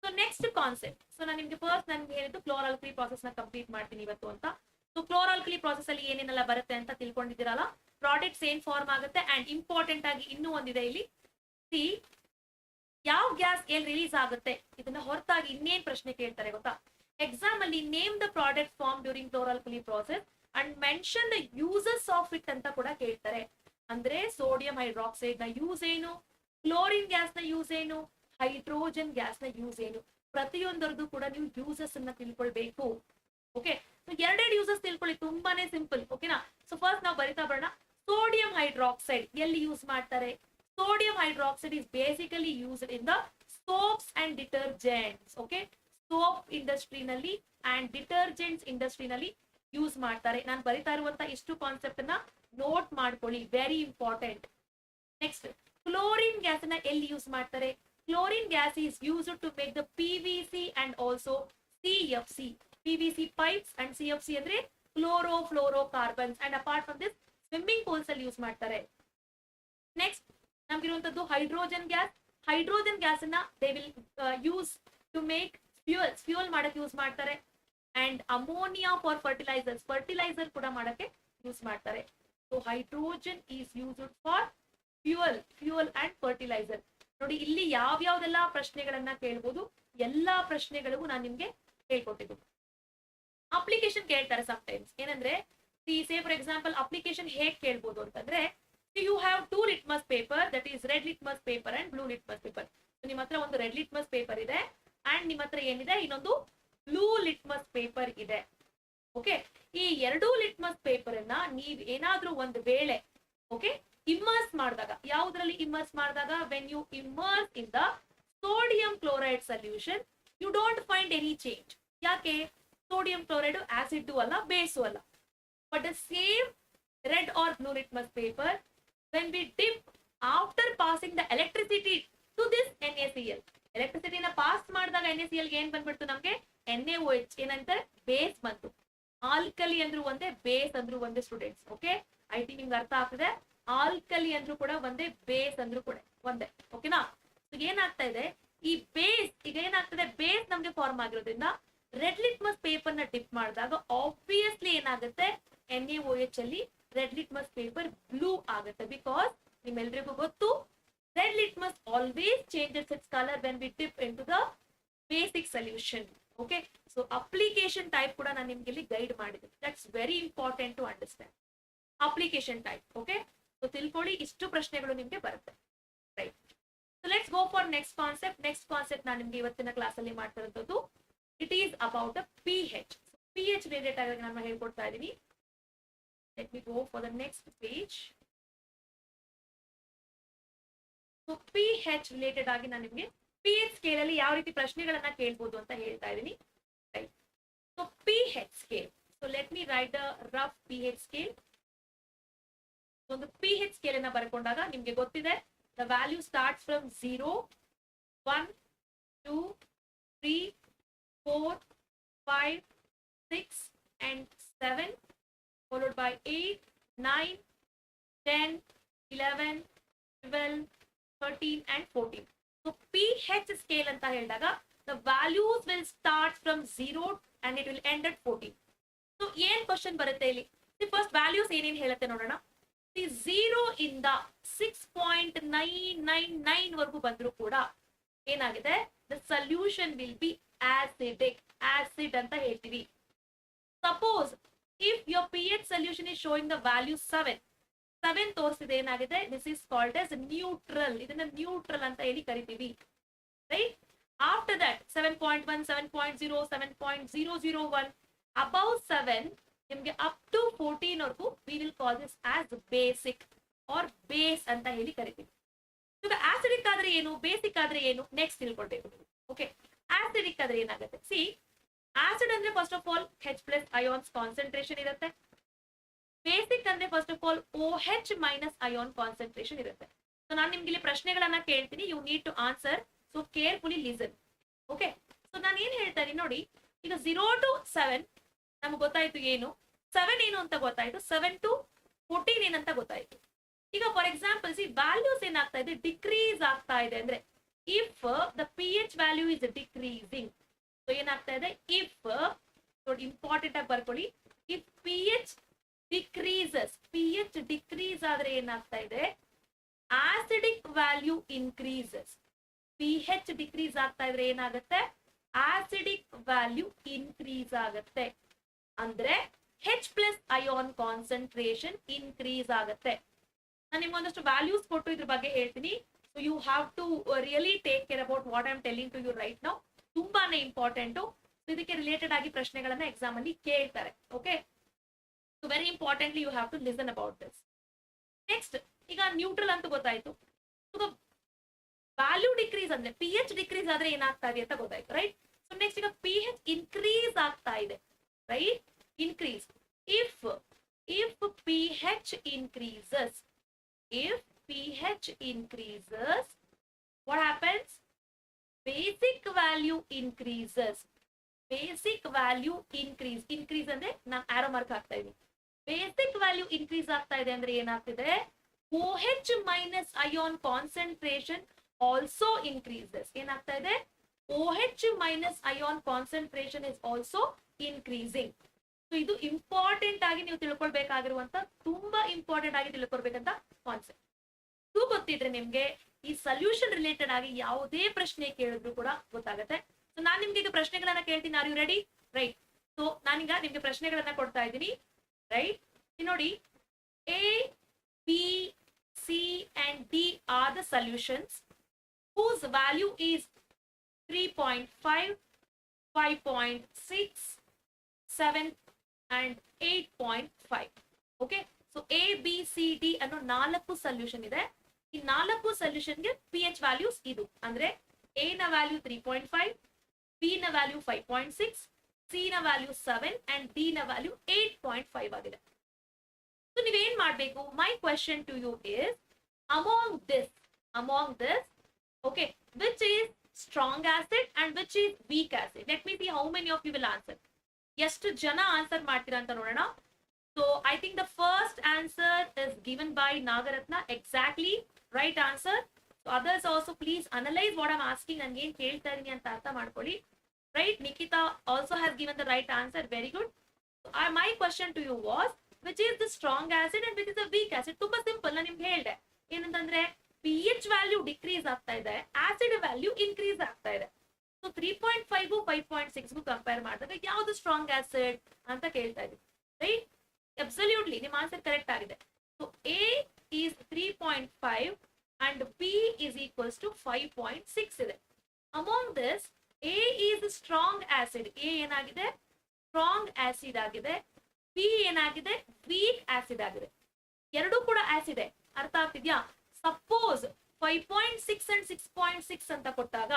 So next concept, so ನಾನು ನಿಮಗೆ ಫಸ್ಟ್ ನನ್ಗೆ ಹೇಳಿದ್ದು ಕ್ಲೋರ್-ಆಲ್ಕಲಿ ಪ್ರಾಸೆಸ್ ನ ಕಂಪ್ಲೀಟ್ ಮಾಡ್ತೀನಿ ಇವತ್ತು ಅಂತ. ಸೊ ಕ್ಲೋರ್-ಆಲ್ಕಲಿ ಪ್ರಾಸೆಸ್ ಅಲ್ಲಿ ಏನೇನೆಲ್ಲ ಬರುತ್ತೆ ಅಂತ ತಿಳ್ಕೊಂಡಿದ್ದೀರಲ್ಲ. ಪ್ರಾಡಕ್ಟ್ಸ್ ಏನ್ ಫಾರ್ಮ್ ಆಗುತ್ತೆ ಅಂಡ್ ಇಂಪಾರ್ಟೆಂಟ್ ಆಗಿ ಇನ್ನೂ ಒಂದಿದೆ ಇಲ್ಲಿ, ಸಿ ಯಾವ ಗ್ಯಾಸ್ ಎಲ್ಲಿ ರಿಲೀಸ್ ಆಗುತ್ತೆ. ಇದನ್ನ ಹೊರತಾಗಿ ಇನ್ನೇನ್ ಪ್ರಶ್ನೆ ಕೇಳ್ತಾರೆ ಗೊತ್ತಾ? ಎಕ್ಸಾಮ್ ಅಲ್ಲಿ name the product form during chlor alkali process and mention the uses of it ಅಂತ ಕೂಡ ಕೇಳ್ತಾರೆ. ಅಂದ್ರೆ ಸೋಡಿಯಂ ಹೈಡ್ರಾಕ್ಸೈಡ್ ನ ಯೂಸ್ ಏನು, ಕ್ಲೋರಿನ್ ಗ್ಯಾಸ್ ನ ಯೂಸ್ ಏನು, ಹೈಡ್ರೋಜನ್ ಗ್ಯಾಸ್ ನ ಯೂಸ್ ಏನು, ಪ್ರತಿಯೊಂದರದ್ದು ಕೂಡ ನೀವು ಯೂಸಸ್ ಅನ್ನ ತಿಳ್ಕೊಳ್ಬೇಕು. ಓಕೆ, ಎರಡೆರಡು ಯೂಸಸ್ ತಿಳ್ಕೊಳ್ಳಿ, ತುಂಬಾನೇ ಸಿಂಪಲ್. ಓಕೆನಾ? ಸೊ ಫಸ್ಟ್ ನಾವು ಬರಿತಾ ಬರೋಣ. ಸೋಡಿಯಂ ಹೈಡ್ರಾಕ್ಸೈಡ್ ಎಲ್ಲಿ ಯೂಸ್ ಮಾಡ್ತಾರೆ? Sodium hydroxide is basically used in the soaps and detergents. Okay, soap industry ನಲ್ಲಿ and detergents industry ನಲ್ಲಿ ಯೂಸ್ ಮಾಡ್ತಾರೆ. ನಾನು ಬರಿತಾ ಇರುವಂತ ಇಷ್ಟು ಕಾನ್ಸೆಪ್ಟ್ ಅನ್ನ ನೋಟ್ ಮಾಡ್ಕೊಳ್ಳಿ, very important. Next, chlorine gas ಅನ್ನ ಎಲ್ಲಿ ಯೂಸ್ ಮಾಡ್ತಾರೆ? Chlorine gas is used to make the PVC and also CFC. PVC pipes and CFC ಅಂದ್ರೆ chlorofluorocarbons and apart from this swimming pools ಅಲ್ಲಿ ಯೂಸ್ ಮಾಡ್ತಾರೆ. Next ನಮ್ಗಿರುವಂತದ್ದು hydrogen gas. Hydrogen gas ಅನ್ನ they will use to make fuel ಮಾಡಕ್ಕೆ use ಮಾಡ್ತಾರೆ. And ammonia for fertilizers, fertiliser ಕೂಡ ಮಾಡಕ್ಕೆ use ಮಾಡ್ತಾರೆ. So hydrogen is used for fuel and fertiliser. ನೋಡಿ ಇಲ್ಲಿ ಯಾವ್ಯಾವ್ದೆಲ್ಲ ಪ್ರಶ್ನೆಗಳನ್ನ ಕೇಳ್ಬೋದು, ಎಲ್ಲಾ ಪ್ರಶ್ನೆಗಳಿಗೂ ನಾನು ನಿಮ್ಗೆ ಹೇಳ್ಕೊಟ್ಟಿದ್ದು. ಅಪ್ಲಿಕೇಶನ್ ಕೇಳ್ತಾರೆ ಸಮ್ಟೈಮ್ಸ್. ಏನಂದ್ರೆ ಸೇ ಫಾರ್ ಎಕ್ಸಾಂಪಲ್ ಅಪ್ಲಿಕೇಶನ್ ಹೇಗ್ ಕೇಳ್ಬೋದು ಅಂತಂದ್ರೆ, you have two litmus paper, that is red litmus paper and blue litmus paper. ನಿಮ್ಮ ಹತ್ರ ಒಂದು ರೆಡ್ ಲಿಟ್ಮಸ್ ಪೇಪರ್ ಇದೆ ಅಂಡ್ ನಿಮ್ಮ ಹತ್ರ ಏನಿದೆ, ಇನ್ನೊಂದು ಬ್ಲೂ ಲಿಟ್ಮಸ್ ಪೇಪರ್ ಇದೆ. ಓಕೆ, ಈ ಎರಡೂ ಲಿಟ್ಮಸ್ ಪೇಪರ್ ಅನ್ನ ನೀವ್ ಏನಾದ್ರೂ ಒಂದು ವೇಳೆ ಓಕೆ ಇಮ್ಮರ್ಸ್ ಮಾಡಿದಾಗ, ಯಾವುದ್ರಲ್ಲಿ ಇಮ್ಮರ್ಸ್ ಮಾಡಿದಾಗ, when you immerse in the sodium chloride solution you don't find any change. ಯಾಕೆ? ಸೋಡಿಯಂ ಕ್ಲೋರೈಡ್ ಆಸಿಡ್ ಅಲ್ಲ, ಬೇಸು ಅಲ್ಲ. But the same red or blue litmus paper, when we dip after passing the electricity to this NaCl, electricity na pass ಮಾಡಿದಾಗ NaCl ಗೆ ಏನ್ ಬಂದ್ಬಿಡ್ತು ನಮ್ಗೆ? NaOH ಏನಂತಾರೆ? Base ಬಂತು. ಆಲ್ಕಲಿ ಅಂದ್ರೂ ಒಂದೇ, ಬೇಸ್ ಅಂದ್ರೂ ಒಂದೇ ಸ್ಟೂಡೆಂಟ್ಸ್. ಓಕೆ, ಐ ಟಿ ನಿಮ್ಗೆ ಅರ್ಥ ಆಗ್ತದೆ. ಆಲ್ಕಲಿ ಅಂದ್ರೂ ಕೂಡ ಒಂದೇ, ಬೇಸ್ ಅಂದ್ರೂ ಕೂಡ ಒಂದೇ. ಓಕೆನಾ? ಏನಾಗ್ತಾ ಇದೆ, ಈ ಬೇಸ್ ಈಗ ಏನಾಗ್ತದೆ, ಬೇಸ್ ನಮ್ಗೆ ಫಾರ್ಮ್ ಆಗಿರೋದ್ರಿಂದ ರೆಡ್ ಲಿಟ್ಮಸ್ ಪೇಪರ್ ನ ಡಿಪ್ ಮಾಡಿದಾಗ ಆಬ್ವಿಯಸ್ಲಿ ಏನಾಗುತ್ತೆ, NaOH ಅಲ್ಲಿ ರೆಡ್ ಲಿಟ್ಮಸ್ ಪೇಪರ್ ಬ್ಲೂ ಆಗುತ್ತೆ. ಬಿಕಾಸ್ ನಿಮ್ಮೆಲ್ರಿಗೂ ಗೊತ್ತು, red litmus always changes its colour when we dip into the basic solution. Okay, so application type ಕೂಡ ನಾನು ನಿಮ್ಗೆ ಇಲ್ಲಿ ಗೈಡ್ ಮಾಡಿದ್ದೀನಿ. That's very important to understand application type. Okay, so ತಿಳ್ಕೊಳ್ಳಿ, ಇಷ್ಟು ಪ್ರಶ್ನೆಗಳು ನಿಮ್ಗೆ ಬರುತ್ತೆ. Right, so let's go for next concept. Next concept ನಾನು ನಿಮ್ಗೆ ಇವತ್ತಿನ ಕ್ಲಾಸ್ ಅಲ್ಲಿ ಮಾಡ್ತಿರೋದು, it is about pH. pH related ಆಗಿ ನಾನು ಹೇಳ್ಕೊಡ್ತಾ ಇದ್ದೀನಿ. Let me go for the next page. So pH related ಆಗಿ ನಾನು ನಿಮಗೆ pH ಸ್ಕೇಲ್ ಅಲ್ಲಿ ಯಾವ ರೀತಿ ಪ್ರಶ್ನೆಗಳನ್ನ ಕೇಳಬಹುದು ಅಂತ ಹೇಳ್ತಾ ಇದ್ದೀನಿ. Right. So pH scale. So let me write the rough pH scale. ಒಂದು pH ಸ್ಕೇಲ್ ಅನ್ನ ಬರ್ಕೊಂಡಾಗ ನಿಮಗೆ ಗೊತ್ತಿದೆ, the value starts from 0, 1, 2, 3, 4, 5, 6 and 7. Followed by 8, 9, 10, 11, 12, 13 and 14. So pH scale ಅಂತ ಹೇಳಿದಾಗ the values will start from 0 and it will end at 14. So ಏನ್ question ಬರುತ್ತೆ ಇಲ್ಲಿ? First values ಏನೇನ್ ಹೇಳುತ್ತೆ ನೋಡೋಣ. 0 ಇಂದ 6.999 ವರೆಗೂ ಬಂದ್ರು ಕೂಡ ಏನಾಗಿದೆ, the solution will be acidic, acid ಅಂತ ಹೇಳ್ತೀವಿ. Suppose if your pH solution is showing the value 7 ತೋರಿಸಿದೆ, ಏನಾಗಿದೆ, this is called as neutral. ಇದನ್ನ ನ್ಯೂಟ್ರಲ್ ಅಂತ ಹೇಳಿ ಕರಿತೀವಿ, ರೈಟ್? ಆಫ್ಟರ್ ದಟ್ 7.1, 7.0, 7.001, above 7 ನಿಮ್ಗೆ ಅಪ್ ಟು 14 ವರೆಗೂ we will call this as basic or base ಅಂತ ಹೇಳಿ ಕರಿತೀವಿ. ಈಗ ಆಸಿಡಿಕ್ ಆದ್ರೆ ಏನು, ಬೇಸಿಕ್ ಆದ್ರೆ ಏನು, ನೆಕ್ಸ್ಟ್ ತಿಳ್ಕೊಳ್ಬೇಕು. ಓಕೆ, ಆಸಿಡಿಕ್ ಆದ್ರೆ ಏನಾಗುತ್ತೆ? ಸಿ, ಆಸಿಡ್ ಅಂದ್ರೆ first of all H plus ions concentration ಇರುತ್ತೆ. ಬೇಸಿಕ್ ಅಂದ್ರೆ first of all OH minus ion concentration ಇರುತ್ತೆ. ಸೊ ನಾನು ನಿಮ್ಗೆ ಇಲ್ಲಿ ಪ್ರಶ್ನೆಗಳನ್ನ ಕೇಳ್ತೀನಿ, you need to answer, so carefully listen. Okay, so ನಾನು ಏನ್ ಹೇಳ್ತಾ ಇದೀನಿ ನೋಡಿ, ಈಗ 0 to 7 ನಮ್ಗೆ ಗೊತ್ತಾಯ್ತು ಏನು, 7 ಏನು ಅಂತ ಗೊತ್ತಾಯ್ತು, 7 to 14 ಏನಂತ ಗೊತ್ತಾಯ್ತು. ಈಗ ಫಾರ್ ಎಕ್ಸಾಂಪಲ್ ಸಿ, ವ್ಯಾಲ್ಯೂಸ್ ಏನಾಗ್ತಾ ಇದೆ, ಡಿಕ್ರೀಸ್ ಆಗ್ತಾ ಇದೆ ಅಂದ್ರೆ, if the pH value is decreasing, so ಏನಾಗ್ತಾ ಇದೆ, ಇಫ್ ನೋಡಿ ಇಂಪಾರ್ಟೆಂಟ್ ಆಗಿ ಬರ್ಕೊಳ್ಳಿ, ಇಫ್ pH ಡಿಕ್ರೀಸ್ ಆದ್ರೆ ಏನಾಗ್ತಾ ಇದೆ, acidic value increases. pH decrease ಆಗ್ತಾ ಇದ್ರೆ ಏನಾಗುತ್ತೆ, ಆಸಿಡಿಕ್ ವ್ಯಾಲ್ಯೂ ಇನ್ಕ್ರೀಸ್ ಆಗುತ್ತೆ. ಅಂದ್ರೆ H plus ion concentration increase ಆಗುತ್ತೆ. ನಾನು ನಿಮ್ಗೊಂದಷ್ಟು ವ್ಯಾಲ್ಯೂಸ್ ಕೊಟ್ಟು ಇದ್ರ ಬಗ್ಗೆ ಹೇಳ್ತೀನಿ. So you have to really take care about what I am telling to you right now. ತುಂಬಾನೇ ಇಂಪಾರ್ಟೆಂಟ್. ಇದಕ್ಕೆ ರಿಲೇಟೆಡ್ ಆಗಿ ಪ್ರಶ್ನೆಗಳನ್ನ ಎಕ್ಸಾಮ್ ಅಲ್ಲಿ ಕೇಳ್ತಾರೆ. Okay, so very importantly you have to listen about this. Next, ಈಗ ನ್ಯೂಟ್ರಲ್ ಅಂತ ಗೊತ್ತಾಯ್ತು. Value decrease ಅಂದ್ರೆ pH ಡಿಕ್ರೀಸ್ ಆದ್ರೆ ಏನಾಗ್ತಾ ಇದೆ ಅಂತ ಗೊತ್ತಾಯ್ತು, ರೈಟ್? ಸೊ ನೆಕ್ಸ್ಟ್, ಈಗ pH ಇನ್ಕ್ರೀಸ್ ಆಗ್ತಾ ಇದೆ, right? Increase. If pH increases, if pH increases, what happens? Basic value increases. Basic value increase ಅಂದ್ರೆ ನಾನು ಆರೋ ಮಾರ್ಕ್ ಹಾಕ್ತಾ ಇದೀನಿ. ಬೇಸಿಕ್ ವ್ಯಾಲ್ಯೂ ಇನ್ಕ್ರೀಸ್ ಆಗ್ತಾ ಇದೆ ಅಂದ್ರೆ ಏನಾಗ್ತಿದೆ, OH minus ion concentration also increases. ಏನಾಗ್ತಾ ಇದೆ, OH minus ion concentration is also increasing. So ಇದು ಇಂಪಾರ್ಟೆಂಟ್ ಆಗಿ ನೀವು ತಿಳ್ಕೊಳ್ಬೇಕಾಗಿರುವಂತ, ತುಂಬಾ ಇಂಪಾರ್ಟೆಂಟ್ ಆಗಿ ತಿಳ್ಕೊಳ್ಬೇಕಂತ ಕಾನ್ಸೆಪ್ಟ್. ಇದು ಗೊತ್ತಿದ್ರೆ ನಿಮ್ಗೆ ಈ ಸೊಲ್ಯೂಷನ್ ರಿಲೇಟೆಡ್ ಆಗಿ ಯಾವುದೇ ಪ್ರಶ್ನೆ ಕೇಳಿದ್ರು ಕೂಡ ಗೊತ್ತಾಗುತ್ತೆ. ಸೊ ನಾನು ನಿಮ್ಗೆ ಈಗ ಪ್ರಶ್ನೆಗಳನ್ನ ಕೇಳ್ತೀನಿ. Are you ready? Right. So ನಾನೀಗ ನಿಮ್ಗೆ ಪ್ರಶ್ನೆಗಳನ್ನ ಕೊಡ್ತಾ ಇದ್ದೀನಿ, ರೈಟ್? ನೋಡಿ, A, B, C and D are the solutions whose value is 3.5, 5.6, 7 and 8.5. Okay, so A, B, C, D ಅನ್ನೋ 4 ಸೊಲ್ಯೂಷನ್ ಇದೆ. ಈ 4 ಸೊಲ್ಯೂಷನ್ ಗೆ pH ವ್ಯಾಲ್ಯೂಸ್ ಇದು ಅಂದ್ರೆ A ನ ವ್ಯಾಲ್ಯೂ 3.5, B ನ ವ್ಯಾಲ್ಯೂ 5.6, C ನ ವ್ಯಾಲ್ಯೂ 7 and D ನ ವ್ಯಾಲ್ಯೂ 8.5 ಆಗಿದೆ. ಸೊ ನೀವೇನ್ ಮಾಡ್ಬೇಕು, my question to you is, among this, okay, which is strong acid and which is weak acid? Let me see how many of you will answer. ಎಷ್ಟು ಜನ answer ಮಾಡ್ತೀರಾ ಅಂತ ನೋಡೋಣ. So I think the first answer is given by Nagaratna. Exactly right answer. So others also please analyse what I'm asking. ನನ್ಗೆ ಏನ್ ಕೇಳ್ತಾ ಇದೀನಿ ಅಂತ ಅರ್ಥ ಮಾಡ್ಕೊಳ್ಳಿ, right? Nikhita also has given the right answer. Very good. My question to you was, which is the strong acid and which is the weak acid? ತುಂಬಾ simple. ನಾನು ನಿಮ್ಗೆ ಹೇಳ್ದೆ ಏನಂತಂದ್ರೆ, pH ವ್ಯಾಲ್ಯೂ ಡಿಕ್ರೀಸ್ ಆಗ್ತಾ ಇದೆ, ಆಸಿಡ್ ವ್ಯಾಲ್ಯೂ ಇನ್ಕ್ರೀಸ್ ಆಗ್ತಾ ಇದೆ. So 3.5 5.6 compare ಮಾಡಿದಾಗ ಯಾವ್ದು ಸ್ಟ್ರಾಂಗ್ ಆಸಿಡ್ ಅಂತ ಕೇಳ್ತಾ ಇದ್ದೀವಿ, ರೈಟ್? ಅಬ್ಸಲ್ಯೂಟ್ಲಿ ನಿಮ್ಮ ಆನ್ಸರ್ ಕರೆಕ್ಟ್ ಆಗಿದೆ. So A is 3.5 and B is equals to 5.6 ಇದೆ. Among this A is strong acid. A ಏನಾಗಿದೆ, ಸ್ಟ್ರಾಂಗ್ ಆಸಿಡ್ ಆಗಿದೆ. B ಏನಾಗಿದೆ, ವೀಕ್ ಆಸಿಡ್ ಆಗಿದೆ. ಎರಡೂ ಕೂಡ ಆಸಿಡ್. ಅರ್ಥ ಆಗ್ತಿದ್ಯಾ? ಸಪೋಸ್ 5.6 and 6.6 ಅಂತ ಕೊಟ್ಟಾಗ,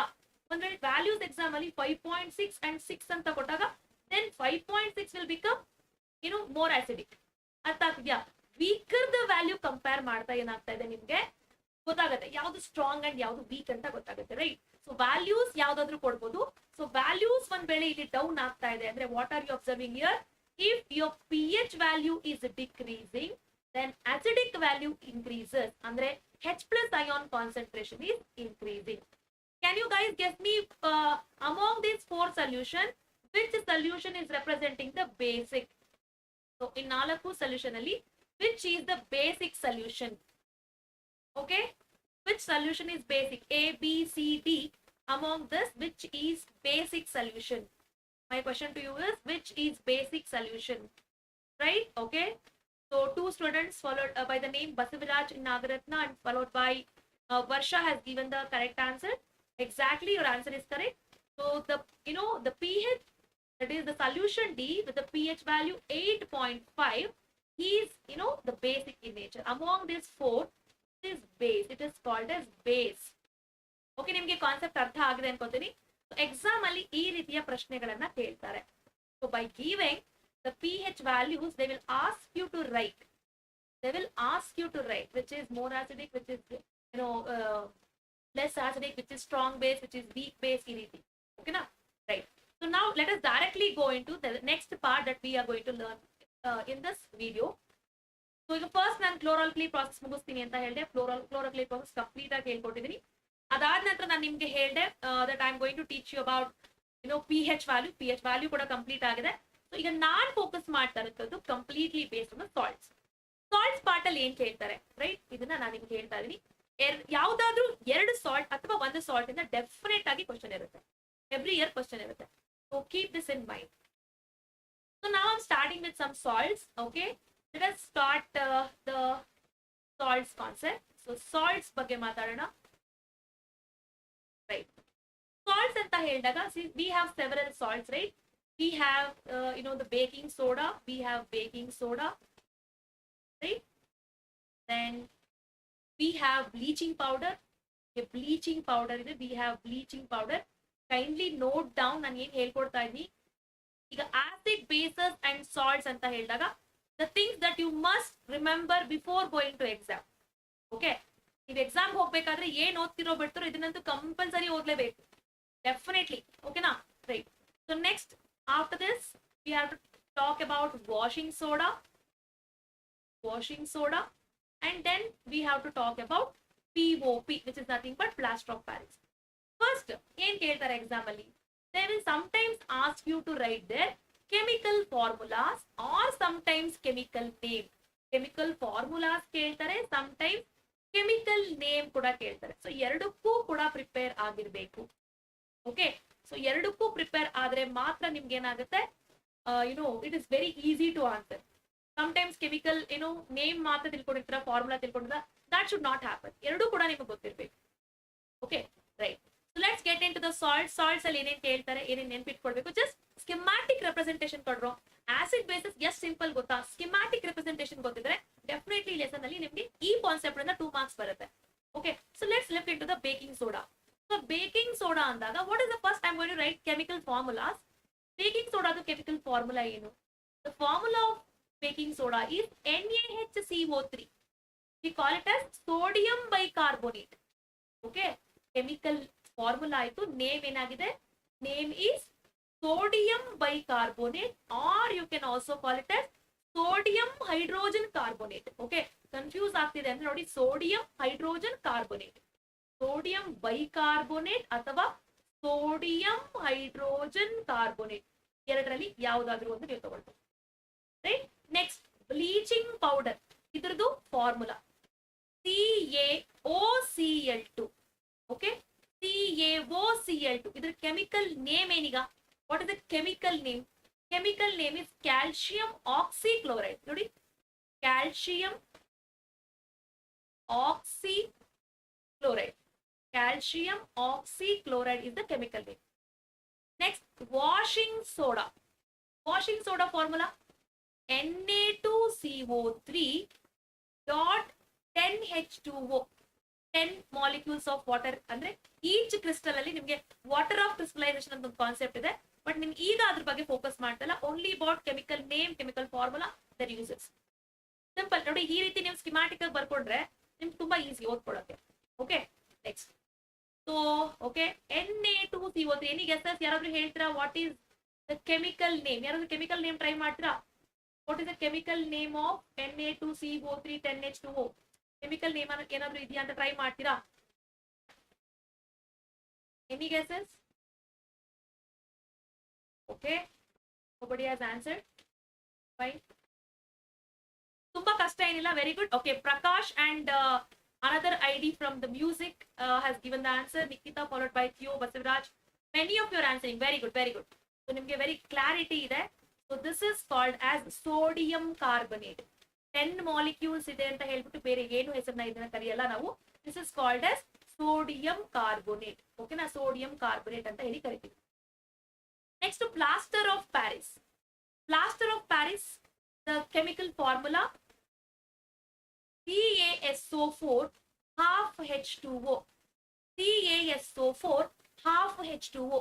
ಒಂದ್ ವೇಳೆ ವ್ಯಾಲ್ಯೂಸ್ ಎಕ್ಸಾಮ್ ಅಲ್ಲಿ 5.6 and 6 ಅಂತ ಕೊಟ್ಟಾಗ, then 5.6 will become more acidic. ಅರ್ಥ ಆಗ್ತಿದ್ಯಾ? ವೀಕರ್ ದ ವ್ಯಾಲ್ಯೂ ಕಂಪೇರ್ ಮಾಡ್ತಾ ಏನಾಗ್ತಾ ಇದೆ, ನಿಮ್ಗೆ ಗೊತ್ತಾಗುತ್ತೆ ಯಾವ್ದು ಸ್ಟ್ರಾಂಗ್ ಅಂಡ್ ಯಾವ್ದು ವೀಕ್ ಅಂತ ಗೊತ್ತಾಗುತ್ತೆ, ರೈಟ್? ಸೊ ವ್ಯಾಲ್ಯೂಸ್ ಯಾವ್ದಾದ್ರು ಕೊಡ್ಬೋದು. ಸೊ ವ್ಯಾಲ್ಯೂಸ್ ಒಂದ್ ವೇಳೆ ಇಲ್ಲಿ ಡೌನ್ ಆಗ್ತಾ ಇದೆ ಅಂದ್ರೆ, what are you observing here? If your pH value is decreasing, then acidic value increases. ಅಂದ್ರೆ H plus ion concentration is increasing. Can you guys guess me among these four solutions, which solution is representing the basic? So in ನಾಲ್ಕು solution ಅಲ್ಲಿ which is the basic solution? Okay, which solution is basic? A, B, C, D. Among this, which is basic solution? My question to you is, which is basic solution? Right? Okay. So two students followed by the name Basiviraj Nagaratna and followed by Varsha has given the correct answer. Exactly, your answer is correct. So the pH, that is the solution D with the pH value 8.5 is the basic in nature. Among these four, it is base. It is called as base. Okay, ನಿಮಗೆ concept ಅರ್ಥ ಆಗಿದೆ ಅನ್ಕೋತೀನಿ. Exam ಅಲ್ಲಿ ಈ ರೀತಿಯ ಪ್ರಶ್ನೆಗಳನ್ನ ಕೇಳ್ತಾರೆ. So by giving the pH values, they will ask you to write. They will ask you to write which is more acidic, which is less acidic, which is strong base, which is weak base. Okay, na? Right. So now let us directly go into the next part that we are going to learn in this video. So ಈಗ first ನಾನು Chlor-Alkali process ಮುಗಿಸ್ತೀನಿ ಅಂತ ಹೇಳಿದೆ. Chlor-Alkali process complete ಆಗಿ ಹೇಳ್ಕೊಟ್ಟಿದ್ದೀನಿ. ಅದಾದ ನಂತರ ನಾನು ನಿಮ್ಗೆ ಹೇಳಿದೆ that I am going to teach you about pH value ಕೂಡ ಕಂಪ್ಲೀಟ್ ಆಗಿದೆ. ಸೊ ಈಗ ನಾನ್ ಫೋಕಸ್ ಮಾಡ್ತಾ ಇರೋದು completely based on salts part ಅಲ್ಲಿ ಏನ್ ಕೇಳ್ತಾರೆ, ರೈಟ್? ಇದನ್ನ ನಾನು ನಿಮ್ಗೆ ಹೇಳ್ತಾ ಇದೀನಿ. ಯಾವ್ದಾದ್ರು ಎರಡು ಸಾಲ್ಟ್ ಅಥವಾ ಒಂದು ಸಾಲ್ಟ್ ಇಂದ ಡೆಫಿನೆಟ್ ಆಗಿ ಕ್ವಶನ್ ಇರುತ್ತೆ. ಎವ್ರಿ ಇಯರ್ ಕ್ವಶನ್ ಇರುತ್ತೆ. So keep this in mind. So ನಾವ್ I'm starting with some salts. Okay, let us start the salts concept. So salts ಬಗ್ಗೆ ಮಾತಾಡೋಣ. Right. Salts anta ಹೇಳಿದಾಗ, we have several salts, right? We have the baking soda. We have baking soda, right? Then we have bleaching powder. A bleaching powder ಇದೆ. We have bleaching powder. Kindly note down ನಾನು ಏನು ಹೇಳ್ಕೊಡ್ತಾ ಇದ್ದೀನಿ. ಈಗ acid bases and salts ಅಂತ ಹೇಳಿದಾಗ, the things that you must remember before going to exam. Okay, ನೀವು exam ಹೋಗ್ಬೇಕಾದ್ರೆ ಏನ್ ಓದ್ತಿರೋ ಬಿಡ್ತಿರೋ ಇದನ್ನಂತೂ ಕಂಪಲ್ಸರಿ ಓದ್ಲೇಬೇಕು, ಡೆಫಿನೆಟ್ಲಿ. ಓಕೆನಾ? Right. So next after this we have to talk about washing soda and then we have to talk about POP, which is nothing but plaster of Paris. First ಏನ್ ಕೇಳ್ತಾರೆ exam ಅಲ್ಲಿ, they will sometimes ask you to write their chemical formulas or sometimes chemical name. Chemical formulas ಕೇಳ್ತಾರೆ, sometimes chemical name ಕೂಡ ಕೇಳ್ತಾರೆ. So ಎರಡಕ್ಕೂ ಕೂಡ prepare ಆಗಿರ್ಬೇಕು. Okay, so ಎರಡಕ್ಕೂ ಪ್ರಿಪೇರ್ ಆದ್ರೆ ಮಾತ್ರ ನಿಮ್ಗೆ ಏನಾಗುತ್ತೆ, it is very easy to answer. Sometimes chemical name ಮಾತ್ರ ತಿಳ್ಕೊಂಡಿರ್ತೀರ, ಫಾರ್ಮುಲಾ ತಿಳ್ಕೊಂಡಿರ, ದಟ್ ಶುಡ್ ನಾಟ್ ಹ್ಯಾಪನ್. ಎರಡೂ ಕೂಡ ನಿಮ್ಗೆ ಗೊತ್ತಿರ್ಬೇಕು. Okay, right. So let's get into the salts ಅಲ್ಲಿ ಏನೇನ್ ಕೇಳ್ತಾರೆ, ಏನೇನ್ ನೆನ್ಪಿಟ್ಕೊಳ್ಬೇಕು. ಜಸ್ಟ್ ಸ್ಕಿಮ್ಯಾಟಿಕ್ ರೆಪ್ರೆಸೆಂಟೇಷನ್ ಕೊಡ್ರು. ಆಸಿಡ್ ಬೇಸಸ್ ಎಷ್ಟು ಸಿಂಪಲ್ ಗೊತ್ತಾ? ಸ್ಕಿಮ್ಯಾಟಿಕ್ ರೆಪ್ರೆಸೆಂಟೇಷನ್ ಗೊತ್ತಿದ್ರೆ ಡೆಫಿನೆಟ್ಲಿ ಲೆಸನ್ ಅಲ್ಲಿ ನಿಮ್ಗೆ ಈ ಕಾನ್ಸೆಪ್ಟ್ ಇಂದ 2 ಮಾರ್ಕ್ಸ್ ಬರುತ್ತೆ. Okay, so let's lift into the baking soda. So baking soda ಅಂದಾಗ what is the first I am going to write chemical formulas. Baking ಸೋಡಾದು chemical formula ಏನು? The formula of baking soda is NaHCO3. We call it as sodium bicarbonate. Okay, chemical formula ಆಯ್ತು. Name ಏನಾಗಿದೆ? Name is sodium bicarbonate, or you can also call it as sodium hydrogen carbonate. Okay, confuse ಆಗ್ತಿದೆ ಅಂದ್ರೆ ನೋಡಿ, sodium hydrogen carbonate, sodium bicarbonate ಅಥವಾ sodium hydrogen carbonate, ಎರಡರಲ್ಲಿ ಯಾವುದಾದ್ರೂ ಒಂದು ನೀವು ತಗೊಳ್ಬೋದು. ರೈಟ್. ನೆಕ್ಸ್ಟ್ ಬ್ಲೀಚಿಂಗ್ ಪೌಡರ್, ಇದ್ರದ್ದು ಫಾರ್ಮುಲಾ CaOCl2. ಓಕೆ, CaOCl2 ಇದ್ರ ಕೆಮಿಕಲ್ ನೇಮ್ ಏನೀಗ? What is the chemical name? Chemical name is calcium oxychloride. ನೋಡಿ, calcium oxychloride. Calcium oxychloride is the chemical name. Next, washing soda. Washing soda formula Na2CO3 dot 10H2O. 10 molecules of water. ಅಂದ್ರೆ each crystal ಅಲ್ಲಿ ನಿಮ್ಗೆ water of crystallisation ಅಂತ ಒಂದು concept ಇದೆ, but ನಿಮ್ಗೆ ಈಗ ಅದ್ರ ಬಗ್ಗೆ ಫೋಕಸ್ ಮಾಡ್ತಲ್ಲ. Only about chemical name, chemical formula, their uses. Simple ನೋಡಿ, ಈ ರೀತಿ ನೀವು ಸ್ಕಿಮ್ಯಾಟಿಕ್ ಆಗಿ ಬರ್ಕೊಂಡ್ರೆ ನಿಮ್ಗೆ ತುಂಬಾ ಈಸಿ ಓದ್ಕೊಳಕ್ಕೆ. Okay, next. So okay, Na2CO3. Any guesses? ಯಾರಾದ್ರೂ ಹೇಳ್ತೀರಾ what is the chemical name? ಯಾರಾದ್ರೂ ಕೆಮಿಕಲ್ ನೇಮ್ ಟ್ರೈ ಮಾಡ್ತೀರಾ? What is the chemical name of Na2CO3 10H2O? Chemical name ಏನಾದ್ರೂ ಇದೆಯಾ ಅಂತ ಟ್ರೈ ಮಾಡ್ತೀರಾ? Any guesses? Okay, nobody has answered. Fine. Tumba kashta enilla. Very good. Okay, Prakash and another ID from the music has given the answer. Nikita followed by Theo, Basivraj. Many of you are answering. Very good, very good. So nimge very clarity ide. So this is called as sodium carbonate. 10 molecules ide anta helbiಟ್ಟು ಬೇರೆ ಏನು ಹೆಸರನ್ನ ಇದನ್ನ ಕರೆಯಲ್ಲ ನಾವು. This is called as sodium carbonate. Okay na, sodium carbonate anta ಹೇಳಿ ಕರಿತೀವಿ. Next, plaster of Paris. Plaster of Paris, the chemical formula CaSO4 half H2O. CaSO4 half H2O.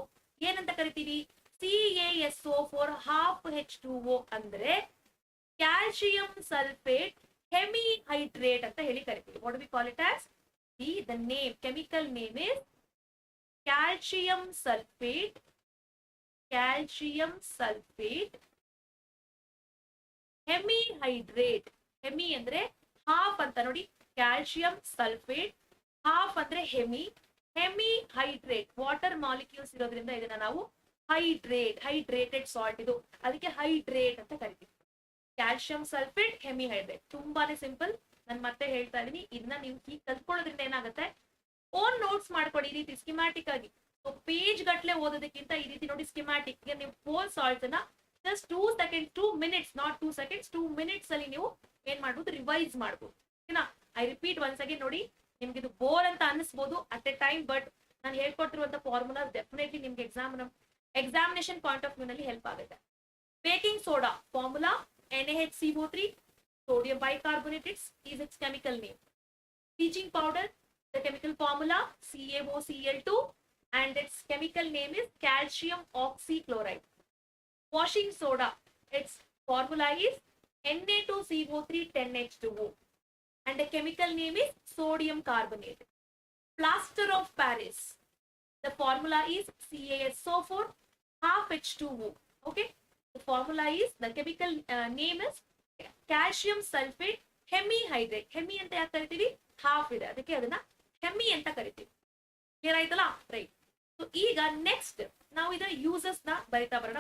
ಏನಂತ ಕರಿತೀವಿ? CaSO4 half H2O ಅಂದ್ರೆ ಕ್ಯಾಲ್ಸಿಯಂ ಸಲ್ಫೇಟ್ ಹೆಮಿಹೈಡ್ರೇಟ್ ಅಂತ ಹೇಳಿ ಕರಿತೀವಿ. What do we call it as? The name, chemical name is calcium sulfate hemihydrate. Hemi ಅಂದ್ರೆ half ಅಂತ ನೋಡಿ, calcium sulphate, half ಅಂದ್ರೆ ಹೆಮಿಹೈಡ್ರೇಟ್ ವಾಟರ್ ಮಾಲಿಕ್ಯೂಲ್ಸ್ ಇರೋದ್ರಿಂದ ಇದನ್ನ ನಾವು ಹೈಡ್ರೇಟೆಡ್ ಸಾಲ್ಟ್ ಇದು, ಅದಕ್ಕೆ ಹೈಡ್ರೇಟ್ ಅಂತ ಕರಿತೀವಿ. ಕ್ಯಾಲ್ಸಿಯಂ ಸಲ್ಫೇಟ್ ಹೆಮಿಹೈಡ್ರೇಟ್, ತುಂಬಾನೇ ಸಿಂಪಲ್. ನಾನು ಮತ್ತೆ ಹೇಳ್ತಾ ಇದೀನಿ, ಇದನ್ನ ನೀವು ಹೀಗೆ ಕಲ್ತ್ಕೊಳ್ಳೋದ್ರಿಂದ ಏನಾಗುತ್ತೆ, ಓನ್ ನೋಟ್ಸ್ ಮಾಡ್ಕೊಡಿ ಈ ರೀತಿ ಸ್ಕಿಮ್ಯಾಟಿಕ್ ಆಗಿ. ಪೇಜ್ ಗಟ್ಲೆ ಓದೋದಕ್ಕಿಂತ ಈ ರೀತಿ ನೋಡಿ ಸ್ಕಿಮ್ಯಾಟಿಕ್ ನೀವು ಹೋಲ್ ಸಾಲ್ಟ್ಸ್ ಅನ್ನ just 2 seconds 2 minutes not 2 seconds 2 minutes ಅಲ್ಲಿ ನೀವು ಏನ್ ಮಾಡ್ಬೋದು, ರಿವೈಸ್ ಮಾಡ್ಬೋದು. ಓಕೆನಾ? I repeat once again. ನೋಡಿ, ನಿಮ್ಗೆ ಇದು ಬೋರ್ ಅಂತ ಅನಿಸ್ಬೋದು ಅಟ್ ಎ ಟೈಮ್, ಬಟ್ ನಾನು ಹೇಳ್ಕೊಡ್ತಿರುವಂತ ಫಾರ್ಮುಲಾ ಡೆಫಿನೆಟ್ಲಿ ನಿಮ್ಗೆ ಎಕ್ಸಾಮಿನೇಷನ್ ಪಾಯಿಂಟ್ ಆಫ್ ವ್ಯೂ ನಲ್ಲಿ ಹೆಲ್ಪ್ ಆಗುತ್ತೆ. Baking soda formula NaHCO3 sodium bicarbonate is its chemical name. Bleaching powder, the chemical formula CaOCl2 and its chemical name is calcium oxychloride. Washing soda, its formula is Na2CO3 10H2O and the chemical name is sodium carbonate. Plaster of Paris, the formula is CaSO4 half H2O. Okay, the formula is, the chemical name is calcium sulphate hemihydrate. Hemi ಅಂತ ಯಾಕೆ ಕರಿತೀವಿ, half ಇದೆ ಅದಕ್ಕೆ ಅದನ್ನ hemi ಅಂತ ಕರಿತೀವಿ. Clear ಆಯ್ತಲ್ಲ? Right. So ಈಗ ನೆಕ್ಸ್ಟ್ ನಾವು ಇದರ ಯೂಸಸ್ ನ ಬರಿತಾ ಬರೋಣ,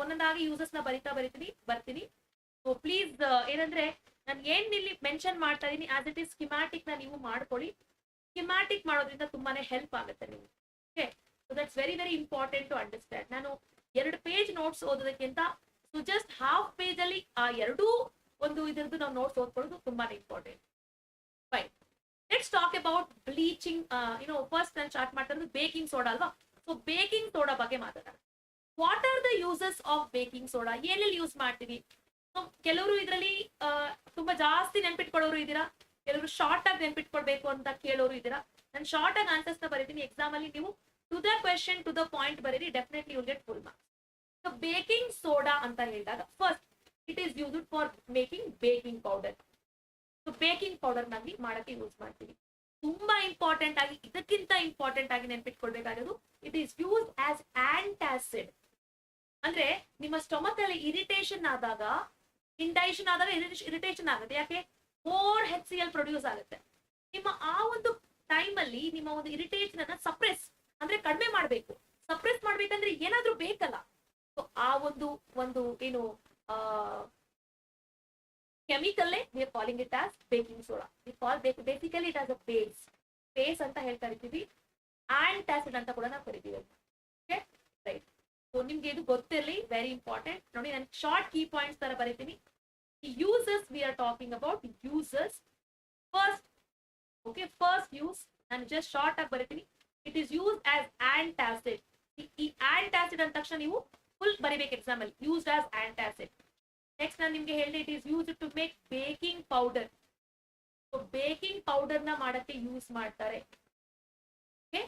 ಒಂದೊಂದಾಗಿ ಯೂಸಸ್ ನ ಬರ್ತೀನಿ. ಸೊ ಪ್ಲೀಸ್ ಏನಂದ್ರೆ ನಾನು ಏನ್ ಇಲ್ಲಿ ಮೆನ್ಷನ್ ಮಾಡ್ತಾ ಇದೀನಿ ಆಸ್ ಇಟ್ ಇಸ್ ಸ್ಕಿಮ್ಯಾಟಿಕ್ ನ ನೀವು ಮಾಡ್ಕೊಳ್ಳಿ. ಸ್ಕಿಮ್ಯಾಟಿಕ್ ಮಾಡೋದ್ರಿಂದ ತುಂಬಾನೇ ಹೆಲ್ಪ್ ಆಗುತ್ತೆ ನಿಮ್ಗೆ. Okay, so that's very very important to understand. ನಾನು 2 ಪೇಜ್ ನೋಟ್ಸ್ ಓದೋದಕ್ಕಿಂತ ಸೊ ಜಸ್ಟ್ ಹಾಫ್ ಪೇಜ್ ಅಲ್ಲಿ ಆ ಎರಡೂ ಒಂದು ಇದರದ್ದು ನಾವು ನೋಟ್ಸ್ ಓದ್ಕೊಳ್ಳೋದು ತುಂಬಾನೇ important. Fine, let's talk about bleaching. First ನಾನು ಸ್ಟಾರ್ಟ್ ಮಾಡ್ತಾ ಇರೋದು ಬೇಕಿಂಗ್ ಸೋಡಾ ಅಲ್ವಾ? ಸೊ ಬೇಕಿಂಗ್ ಸೋಡಾ ಬಗ್ಗೆ ಮಾತಾಡೋಣ. What are the uses of baking soda? ಏನೆಲ್ಲಿ ಯೂಸ್ ಮಾಡ್ತೀವಿ? ಸೊ ಕೆಲವರು ಇದರಲ್ಲಿ ತುಂಬಾ ಜಾಸ್ತಿ ನೆನ್ಪಿಟ್ಕೊಳ್ಳೋರು ಇದ್ದೀರಾ, ಕೆಲವರು ಶಾರ್ಟ್ ಆಗಿ ನೆನ್ಪಿಟ್ಕೊಳ್ಬೇಕು ಅಂತ ಕೇಳೋರು ಇದ್ದೀರಾ. ನಾನು ಶಾರ್ಟ್ ಆಗಿ ಆನ್ಸರ್ಸ್ ನ ಬರೀತೀನಿ. ಎಕ್ಸಾಮ್ ಅಲ್ಲಿ ನೀವು to the question to the point ಬರೀರಿ, definitely you get full marks. So baking soda ಅಂತ ಹೇಳಿದಾಗ first it is used for making baking powder. So baking powder ನಲ್ಲಿ ಮಾಡಕ್ಕೆ ಯೂಸ್ ಮಾಡ್ತೀವಿ. ತುಂಬಾ ಇಂಪಾರ್ಟೆಂಟ್ ಆಗಿ, ಇದಕ್ಕಿಂತ ಇಂಪಾರ್ಟೆಂಟ್ ಆಗಿ ನೆನ್ಪಿಟ್ಕೊಳ್ಬೇಕಾಗಿರೋದು, it is used as antacid. ಅಂದ್ರೆ ನಿಮ್ಮ ಸ್ಟೊಮಕ್ ಅಲ್ಲಿ ಇರಿಟೇಷನ್ ಆದಾಗ, ಇಂಡೈಷನ್ ಆದಾಗ ಇರಿಟೇಷನ್ ಆಗುತ್ತೆ. ಯಾಕೆ? ಮೋರ್ HCl ಪ್ರೊಡ್ಯೂಸ್ ಆಗುತ್ತೆ. ನಿಮ್ಮ ಆ ಒಂದು ಟೈಮ್ ಅಲ್ಲಿ ನಿಮ್ಮ ಒಂದು ಇರಿಟೇಷನ್ ಅನ್ನ ಸಪ್ರೆಸ್ ಅಂದ್ರೆ ಕಡಿಮೆ ಮಾಡ್ಬೇಕು. ಸಪ್ರೆಸ್ ಮಾಡ್ಬೇಕಂದ್ರೆ ಏನಾದ್ರೂ ಬೇಕಲ್ಲ. ಸೊ ಆ ಒಂದು ಏನು chemical we are calling it as baking soda. We call basically it as a base ಅಂತ ಹೇಳ್ತಾ ಇರ್ತೀವಿ. ಆಂಟಾಸಿಡ್ ಅಂತ ಕೂಡ ನಾವು ಕರಿತೀವಿ. Okay, right. ಸೊ ನಿಮ್ಗೆ ಇದು ಗೊತ್ತಿರಲಿ, ವೆರಿ ಇಂಪಾರ್ಟೆಂಟ್. ನೋಡಿ, ನಾನು ಶಾರ್ಟ್ ಕೀ ಪಾಯಿಂಟ್ಸ್ ತರ ಬರೀತೀನಿ. Uses we are talking about uses. First use ನಾನು ಜಸ್ಟ್ ಶಾರ್ಟ್ ಆಗಿ ಬರೀತೀನಿ. It is use as antacid. ಈ ಆಂಟಾಸಿಡ್ ಅಂದ ತಕ್ಷಣ ನೀವು ಫುಲ್ ಬರಿಬೇಕು ಎಕ್ಸಾಮ್ ಅಲ್ಲಿ, ಯೂಸ್ಡ್ ಆಸ್ ಆಂಟಾಸಿಡ್. ನೆಕ್ಸ್ಟ್ ನಾನು ನಿಮ್ಗೆ ಹೇಳಿದೆ, it is used to make baking powder. So baking powder ನ ಮಾಡಕ್ಕೆ ಯೂಸ್ ಮಾಡ್ತಾರೆ. Okay,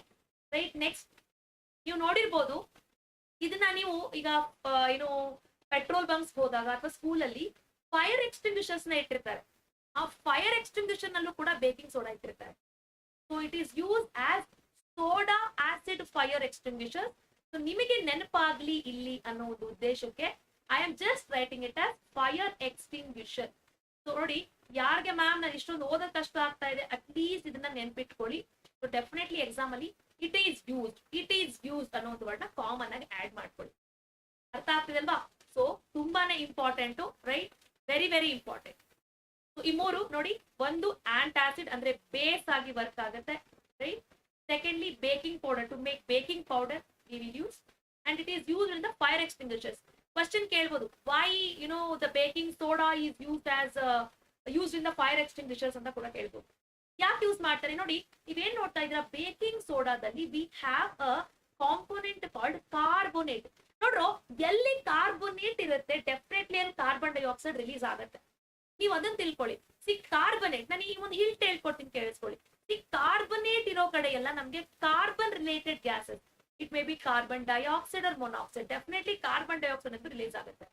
right. ನೆಕ್ಸ್ಟ್ ನೀವು ನೋಡಿರ್ಬೋದು, ಇದನ್ನ ನೀವು ಈಗ ಪೆಟ್ರೋಲ್ ಬಂಕ್ಸ್ ಹೋದಾಗ ಅಥವಾ ಸ್ಕೂಲ್ ಅಲ್ಲಿ ಫೈರ್ ಎಕ್ಸ್ಟಿಂಗ್ವಿಷರ್ಸ್ ನ ಇಟ್ಟಿರ್ತಾರೆ. ಆ ಫೈರ್ ಎಕ್ಸ್ಟಿಂಗ್ವಿಷರ್ ನಲ್ಲೂ ಕೂಡ ಬೇಕಿಂಗ್ ಸೋಡಾ ಇಟ್ಟಿರ್ತಾರೆ. So it is use as soda acid fire extinguisher. So ನಿಮಗೆ ನೆನಪಾಗ್ಲಿ ಇಲ್ಲಿ ಅನ್ನೋ ಒಂದು ಉದ್ದೇಶಕ್ಕೆ I am just writing it as fire extinguisher. So ನೋಡಿ, ಯಾರಿಗೆ ಮ್ಯಾಮ್ ನಾನು ಇಷ್ಟೊಂದು ಓದೋದ್ ಕಷ್ಟ ಆಗ್ತಾ ಇದೆ, ಅಟ್ಲೀಸ್ಟ್ ಇದನ್ನ ನೆನ್ಪಿಟ್ಕೊಳ್ಳಿ. ಸೊ ಡೆಫಿನೆಟ್ಲಿ ಎಕ್ಸಾಮ್ ಅಲ್ಲಿ ಇಟ್ ಈಸ್ ಯೂಸ್ಡ್ ಅನ್ನೋ ವರ್ಡ್ ನ ಕಾಮನ್ ಆಗಿ ಆಡ್ ಮಾಡ್ಕೊಳ್ಳಿ. ಅರ್ಥ ಆಗ್ತಿದಲ್ವಾ? ಸೊ ತುಂಬಾನೇ important, right? Very very important. ಈ ಮೂರು ನೋಡಿ, ಒಂದು ಆಂಟಾಸಿಡ್ ಅಂದ್ರೆ ಬೇಸ್ ಆಗಿ ವರ್ಕ್ ಆಗುತ್ತೆ, right? Secondly baking powder, to make baking powder we will use, and it is used in the fire extinguishers. Question ಕೇಳ್ಬೋದು, why the baking soda is used in the fire extinguishers ಅಂತ ಕೂಡ ಕೇಳ್ಬೋದು. ಯಾಕೆ use ಮಾಡ್ತಾರೆ ನೋಡಿ, ನೀವೇನ್ ನೋಡ್ತಾ ಇದ್ರ, ಬೇಕಿಂಗ್ ಸೋಡಾದಲ್ಲಿ we have a component called carbonate. ನೋಡ್ರು, ಎಲ್ಲಿ ಕಾರ್ಬೋನೇಟ್ ಇರುತ್ತೆ ಡೆಫಿನೆಟ್ಲಿ ಅಲ್ಲಿ ಕಾರ್ಬನ್ ಡೈಆಕ್ಸೈಡ್ ರಿಲೀಸ್ ಆಗುತ್ತೆ. ನೀವು ಅದನ್ನ ತಿಳ್ಕೊಳ್ಳಿ. ಕಾರ್ಬನೇಟ್, ನಾನು ಈ ಒಂದು ಹಿಲ್ಟ್ ಹೇಳ್ಕೊಡ್ತೀನಿ, ಕೇಳಿಸ್ಕೊಳ್ಳಿ. ಕಾರ್ಬನೇಟ್ ಇರೋ ಕಡೆ ಎಲ್ಲ ನಮ್ಗೆ carbon related gases, it may be carbon dioxide or monoxide, definitely carbon dioxide ಅಂತ ರಿಲೀಸ್ ಆಗುತ್ತೆ.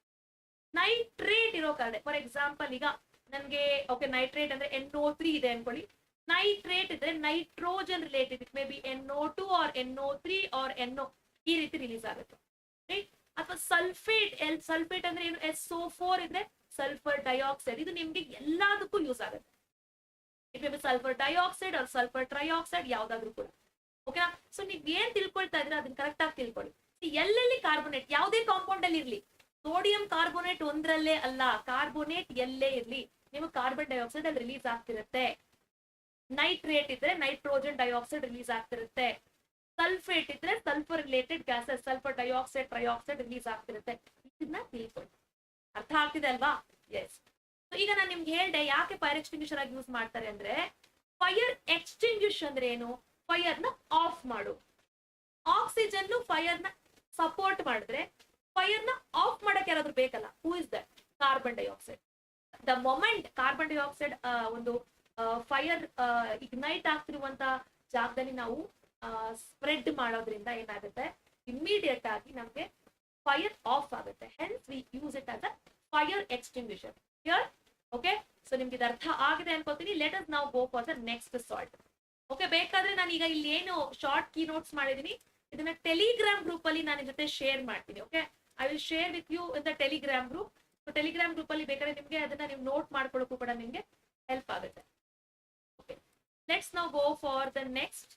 ನೈಟ್ರೇಟ್ ಇರೋ ಕಡೆ, ಫಾರ್ ಎಕ್ಸಾಂಪಲ್ ಈಗ ನನ್ಗೆ ಓಕೆ ನೈಟ್ರೇಟ್ ಅಂದ್ರೆ NO3 ಇದೆ ಅನ್ಕೊಳ್ಳಿ, ನೈಟ್ರೇಟ್ ಇದ್ರೆ nitrogen related, it may be NO2 or NO3 or NO, ಈ ರೀತಿ ರಿಲೀಸ್ ಆಗುತ್ತೆ, ರೈಟ್? ಅಥವಾ ಸಲ್ಫೇಟ್ ಅಂದ್ರೆ ಏನು, SO4 ಇದ್ರೆ ಸಲ್ಫರ್ ಡೈಆಕ್ಸೈಡ್, ಇದು ನಿಮ್ಗೆ ಎಲ್ಲದಕ್ಕೂ ಯೂಸ್ ಆಗುತ್ತೆ. It may be sulphur dioxide or sulphur trioxide, ಯಾವ್ದಾದ್ರು ಕೂಡ, ಓಕೆನಾ? ಸೊ ನೀವ್ ಏನ್ ತಿಳ್ಕೊಳ್ತಾ ಇದ್ರೆ ಅದನ್ನ ಕರೆಕ್ಟ್ ಆಗಿ ತಿಳ್ಕೊಳ್ಳಿ. ಎಲ್ಲೆಲ್ಲಿ ಕಾರ್ಬೋನೇಟ್, ಯಾವುದೇ ಕಾಂಪೌಂಡ್ ಅಲ್ಲಿ ಇರ್ಲಿ, ಸೋಡಿಯಂ ಕಾರ್ಬೋನೇಟ್ ಒಂದ್ರಲ್ಲೇ ಅಲ್ಲ, ಕಾರ್ಬೋನೇಟ್ ಎಲ್ಲೇ ಇರ್ಲಿ ನಿಮಗೆ ಕಾರ್ಬನ್ ಡೈಆಕ್ಸೈಡ್ ಅಲ್ಲಿ ರಿಲೀಸ್ ಆಗ್ತಿರುತ್ತೆ. ನೈಟ್ರೇಟ್ ಇದ್ರೆ ನೈಟ್ರೋಜನ್ ಡೈಆಕ್ಸೈಡ್ ರಿಲೀಸ್ ಆಗ್ತಿರುತ್ತೆ. ಸಲ್ಫೇಟ್ ಇದ್ರೆ sulphur related gases, sulphur dioxide trioxide release ಆಗ್ತಿರುತ್ತೆ. ಇದನ್ನ ತಿಳ್ಕೊಳ್ಳಿ. ಅರ್ಥ ಆಗ್ತಿದೆ ಅಲ್ವಾ? ಎಸ್. ಈಗ ನಾನು ನಿಮ್ಗೆ ಹೇಳ್ದೆ ಯಾಕೆ ಫೈರ್ ಎಕ್ಸ್ಟಿಂಗ್ವಿಷರ್ ಆಗಿ ಯೂಸ್ ಮಾಡ್ತಾರೆ ಅಂದ್ರೆ, ಫೈರ್ ಎಕ್ಸ್ಟಿಂಗ್ವಿಷ್ ಅಂದ್ರೆ ಏನು, ಫೈರ್ ನ ಆಫ್ ಮಾಡು. ಆಕ್ಸಿಜನ್ ಫೈರ್ ನ ಸಪೋರ್ಟ್ ಮಾಡಿದ್ರೆ ಫೈರ್ ನ ಆಫ್ ಮಾಡಕ್ಕೆ ಯಾರಾದ್ರೂ ಬೇಕಲ್ಲ, who is that? Carbon dioxide. The moment carbon dioxide ಒಂದು ಫೈರ್ ಇಗ್ನೈಟ್ ಆಗ್ತಿರುವಂತ ಜಾಗದಲ್ಲಿ ನಾವು ಸ್ಪ್ರೆಡ್ ಮಾಡೋದ್ರಿಂದ ಏನಾಗುತ್ತೆ, ಇಮಿಡಿಯೇಟ್ ಆಗಿ ನಮ್ಗೆ ಫೈರ್ ಆಫ್ ಆಗುತ್ತೆ. Hence we use it as a fire extinguisher. Here okay? So ನಿಮ್ಗೆ ಇದು ಅರ್ಥ ಆಗಿದೆ ಅನ್ಕೋತೀನಿ. Let us now go for the next salt. Okay, ಬೇಕಾದ್ರೆ ನಾನು ಈಗ ಇಲ್ಲಿ ಏನು ಶಾರ್ಟ್ ಕೀ ನೋಟ್ಸ್ ಮಾಡಿದೀನಿ, ಇದನ್ನ ಟೆಲಿಗ್ರಾಮ್ ಗ್ರೂಪ್ ಅಲ್ಲಿ ನಾನು ಜೊತೆ ಶೇರ್ ಮಾಡ್ತೀನಿ. Okay, I will share with you in the Telegram group. So Telegram group ಅಲ್ಲಿ ಬೇಕಾದ್ರೆ ನಿಮ್ಗೆ ಅದನ್ನ ನೀವು ನೋಟ್ ಮಾಡ್ಕೊಳ್ಳೋಕ್ಕೂ ಕೂಡ ನಿಮ್ಗೆ ಹೆಲ್ಪ್ ಆಗುತ್ತೆ. Okay, let's now go for the next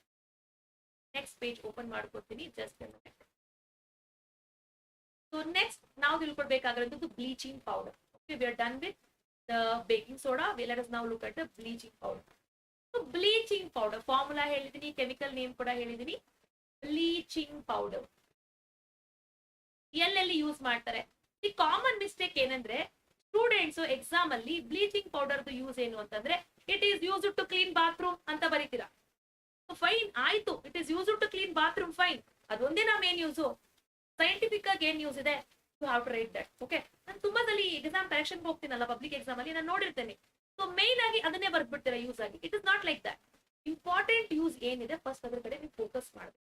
page open ಮಾಡ್ಕೊತೀನಿ. ಜಸ್ಟ್ ಸೊ ನೆಕ್ಸ್ಟ್ ನಾವು ತಿಳ್ಕೊಳ್ಬೇಕಾಗಿರೋದು bleaching powder. Okay, we are done with the baking soda. Let us now look at the bleaching powder. So bleaching powder formula ಹೇಳಿದೀನಿ, chemical name ಕೂಡ ಹೇಳಿದೀನಿ. Bleaching powder ಎಲ್ಲೆಲ್ಲಿ use ಮಾಡ್ತಾರೆ? ಈ common mistake ಏನಂದ್ರೆ, students exam ಅಲ್ಲಿ bleaching powder use ಏನು ಅಂತಂದ್ರೆ, it is used to clean bathroom ಅಂತ ಬರೀತೀರಾ. ಫೈನ್, ಆಯ್ತು, it is used to clean bathroom, fine. ಅದೊಂದೇ ನಾವ್ ಏನ್ ಯೂಸು, ಸೈಂಟಿಫಿಕ್ ಆಗಿ ಏನ್ ಯೂಸ್ ಇದೆ, you have to write that. Okay, ನಾನು ತುಂಬಾ ಸಲ ಎಕ್ಸಾಮ್ ಕರೆಕ್ಷನ್ ಹೋಗ್ತೀನಲ್ಲ ಪಬ್ಲಿಕ್ ಎಕ್ಸಾಮ್ ಅಲ್ಲಿ, ನಾನು ನೋಡಿರ್ತೇನೆ. ಸೊ ಮೇನ್ ಆಗಿ ಅದನ್ನೇ ಬರ್ದ್ಬಿಡ್ತೀರಾ ಯೂಸ್ ಆಗಿ. It is not like that. Important use ಏನಿದೆ ಫಸ್ಟ್ ಅದ್ರ ಕಡೆ ನೀವು ಫೋಕಸ್ ಮಾಡಬೇಕು.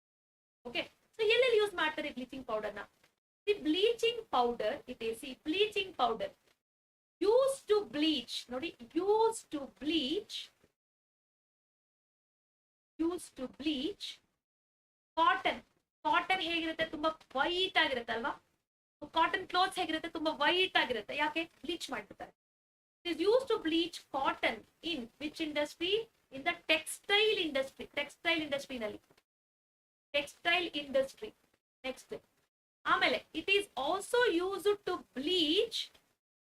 ಓಕೆ, ಸೊ ಎಲ್ಲೆಲ್ಲಿ ಯೂಸ್ ಮಾಡ್ತಾರೆ ಬ್ಲೀಚಿಂಗ್ ಪೌಡರ್ ನ? The bleaching powder, it is bleaching powder use to bleach. ನೋಡಿ, use to bleach cotton. Cotton ಹೇಗಿರುತ್ತೆ, ತುಂಬಾ ವೈಟ್ ಆಗಿರುತ್ತೆ ಅಲ್ವಾ? ಕಾಟನ್ ಕ್ಲೋತ್ಸ್ ಹೇಗಿರುತ್ತೆ, ತುಂಬಾ ವೈಟ್ ಆಗಿರುತ್ತೆ. ಯಾಕೆ? ಬ್ಲೀಚ್ ಮಾಡ್ಬಿಡ್ತಾರೆ. It is use to bleach cotton in which industry? In the textile industry. Textile ಇಂಡಸ್ಟ್ರಿನಲ್ಲಿ, ಟೆಕ್ಸ್ಟೈಲ್ ಇಂಡಸ್ಟ್ರಿ. ನೆಕ್ಸ್ಟ್, ಆಮೇಲೆ it is also used to bleach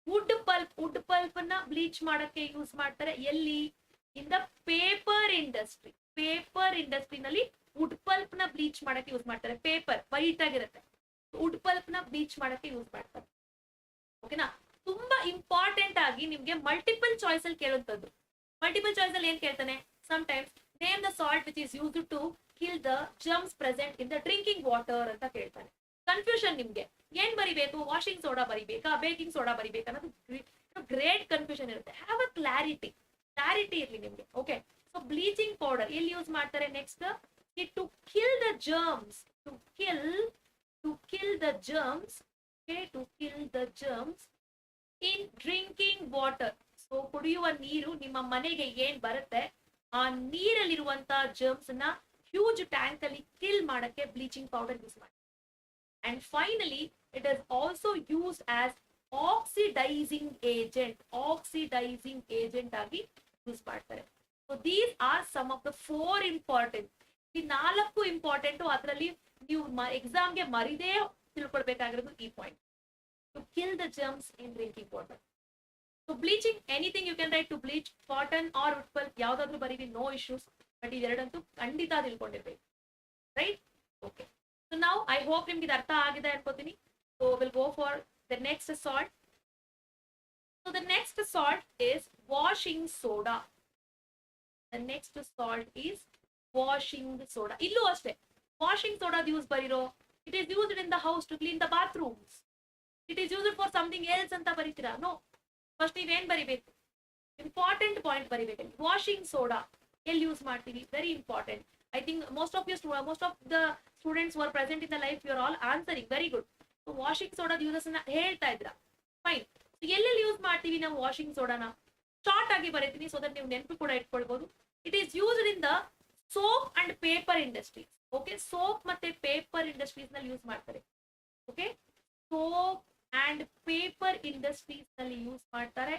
wood pulp. Wood pulp ನ bleach ಮಾಡಕ್ಕೆ use ಮಾಡ್ತಾರೆ. ಎಲ್ಲಿ? In the paper industry. Paper ಇಂಡಸ್ಟ್ರಿನಲ್ಲಿ wood pulp ನ bleach ಮಾಡಕ್ಕೆ use ಮಾಡ್ತಾರೆ. ಪೇಪರ್ ವೈಟ್ ಆಗಿರುತ್ತೆ, ವುಡ್ ಪಲ್ಪ್ ನ ಬ್ಲೀಚ್ ಮಾಡಕ್ಕೆ ಯೂಸ್ ಮಾಡ್ತಾರೆ. ಓಕೆನಾ? ತುಂಬಾ ಇಂಪಾರ್ಟೆಂಟ್ ಆಗಿ ನಿಮ್ಗೆ ಮಲ್ಟಿಪಲ್ ಚಾಯ್ಸ್ ಅಲ್ಲಿ ಕೇಳುವಂತದ್ದು. ಮಲ್ಟಿಪಲ್ ಚಾಯ್ಸ್ ಅಲ್ಲಿ ಏನ್ ಕೇಳ್ತಾನೆ, sometimes name the salt which is used to kill the germs present in the drinking water ಅಂತ ಕೇಳ್ತಾನೆ. ಕನ್ಫ್ಯೂಷನ್ ನಿಮ್ಗೆ, ಏನ್ ಬರಿಬೇಕು? ವಾಷಿಂಗ್ ಸೋಡಾ ಬರಿಬೇಕಾ, ಬೇಕಿಂಗ್ ಸೋಡಾ ಬರಿಬೇಕಾ ಅನ್ನೋದು ಗ್ರೇಟ್ ಕನ್ಫ್ಯೂಷನ್ ಇರುತ್ತೆ. ಹ್ಯಾವ್ ಅ ಕ್ಲಾರಿಟಿ ಇರ್ಲಿ ನಿಮ್ಗೆ. ಓಕೆ, ಸೊ ಬ್ಲೀಚಿಂಗ್ ಪೌಡರ್ ಎಲ್ಲಿ ಯೂಸ್ ಮಾಡ್ತಾರೆ? Next, to kill the germs. To kill the germs. To kill the germs in drinking water. So ಕುಡಿಯುವ ನೀರು, ನಿಮ್ಮ ಮನೆಗೆ ಏನ್ ಬರುತ್ತೆ ಆ ನೀರಲ್ಲಿರುವಂತ ಜರ್ಮ್ಸ್ ನ ಹ್ಯೂಜ್ ಟ್ಯಾಂಕ್ ಅಲ್ಲಿ ಕಿಲ್ ಮಾಡಕ್ಕೆ ಬ್ಲೀಚಿಂಗ್ ಪೌಡರ್ ಯೂಸ್ ಮಾಡಿ. And finally, it is also used as oxidizing agent. ಆಗಿ ಯೂಸ್ ಮಾಡ್ತಾರೆ. So these are some of the 4 important. ಈ 4 ಇಂಪಾರ್ಟೆಂಟ್. ಅದರಲ್ಲಿ ನೀವು ಎಕ್ಸಾಮ್ಗೆ ಮರಿದೇ ತಿಳ್ಕೊಳ್ಬೇಕಾಗಿರೋದು ಈ point. To kill the germs in drinking water. So bleaching, anything you can write to bleach, cotton or wood pulp, ಯಾವ್ದಾದ್ರು ಬರೀರಿ, ನೋ ಇಶ್ಯೂಸ್. ಬಟ್ ಇದೆರಡಂತೂ ಖಂಡಿತ ತಿಳ್ಕೊಂಡಿರ್ಬೇಕು, ರೈಟ್? ಓಕೆ. ಸೊ ನಾವು ಐ ಹೋಪ್ ನಿಮ್ಗೆ ಇದು ಅರ್ಥ ಆಗಿದೆ ಅನ್ಕೋತೀನಿ. So will go for the next salt. So the next salt is washing soda. The next salt is washing soda. ಇಲ್ಲೂ ಅಷ್ಟೇ ವಾಷಿಂಗ್ ಸೋಡಾ ಯೂಸ್ ಬರೀರೋ, it is used in the house to clean the bathrooms. It is used for something else ಅಂತ ಬರೀತೀರಾ? No. First ನೀವೇನ್ ಬರಿಬೇಕು? Important point ಬರಿಬೇಕು. Washing soda ಎಲ್ಲಿ use ಮಾಡ್ತೀವಿ? Very important. I think most of the students who are present in the life, you are all answering. Very good. So washing soda uses na ಹೇಳ್ತಾ ಇದ್ರಾ? Fine. So ಎಲ್ಲೆಲ್ಲಿ use ಮಾಡ್ತೀವಿ ನಾವು washing ಸೋಡಾನ? Short ಆಗಿ ಬರೀತೀನಿ so that ನೀವು ನೆನಪು ಕೂಡ ಇಟ್ಕೊಳ್ಬಹುದು. It is used in the soap and paper industries. Okay, soap ಮತ್ತೆ ಪೇಪರ್ ಇಂಡಸ್ಟ್ರೀಸ್ ನಲ್ಲಿ ಯೂಸ್ ಮಾಡ್ತಾರೆ. Okay, soap and paper industries ನಲ್ಲಿ ಯೂಸ್ ಮಾಡ್ತಾರೆ.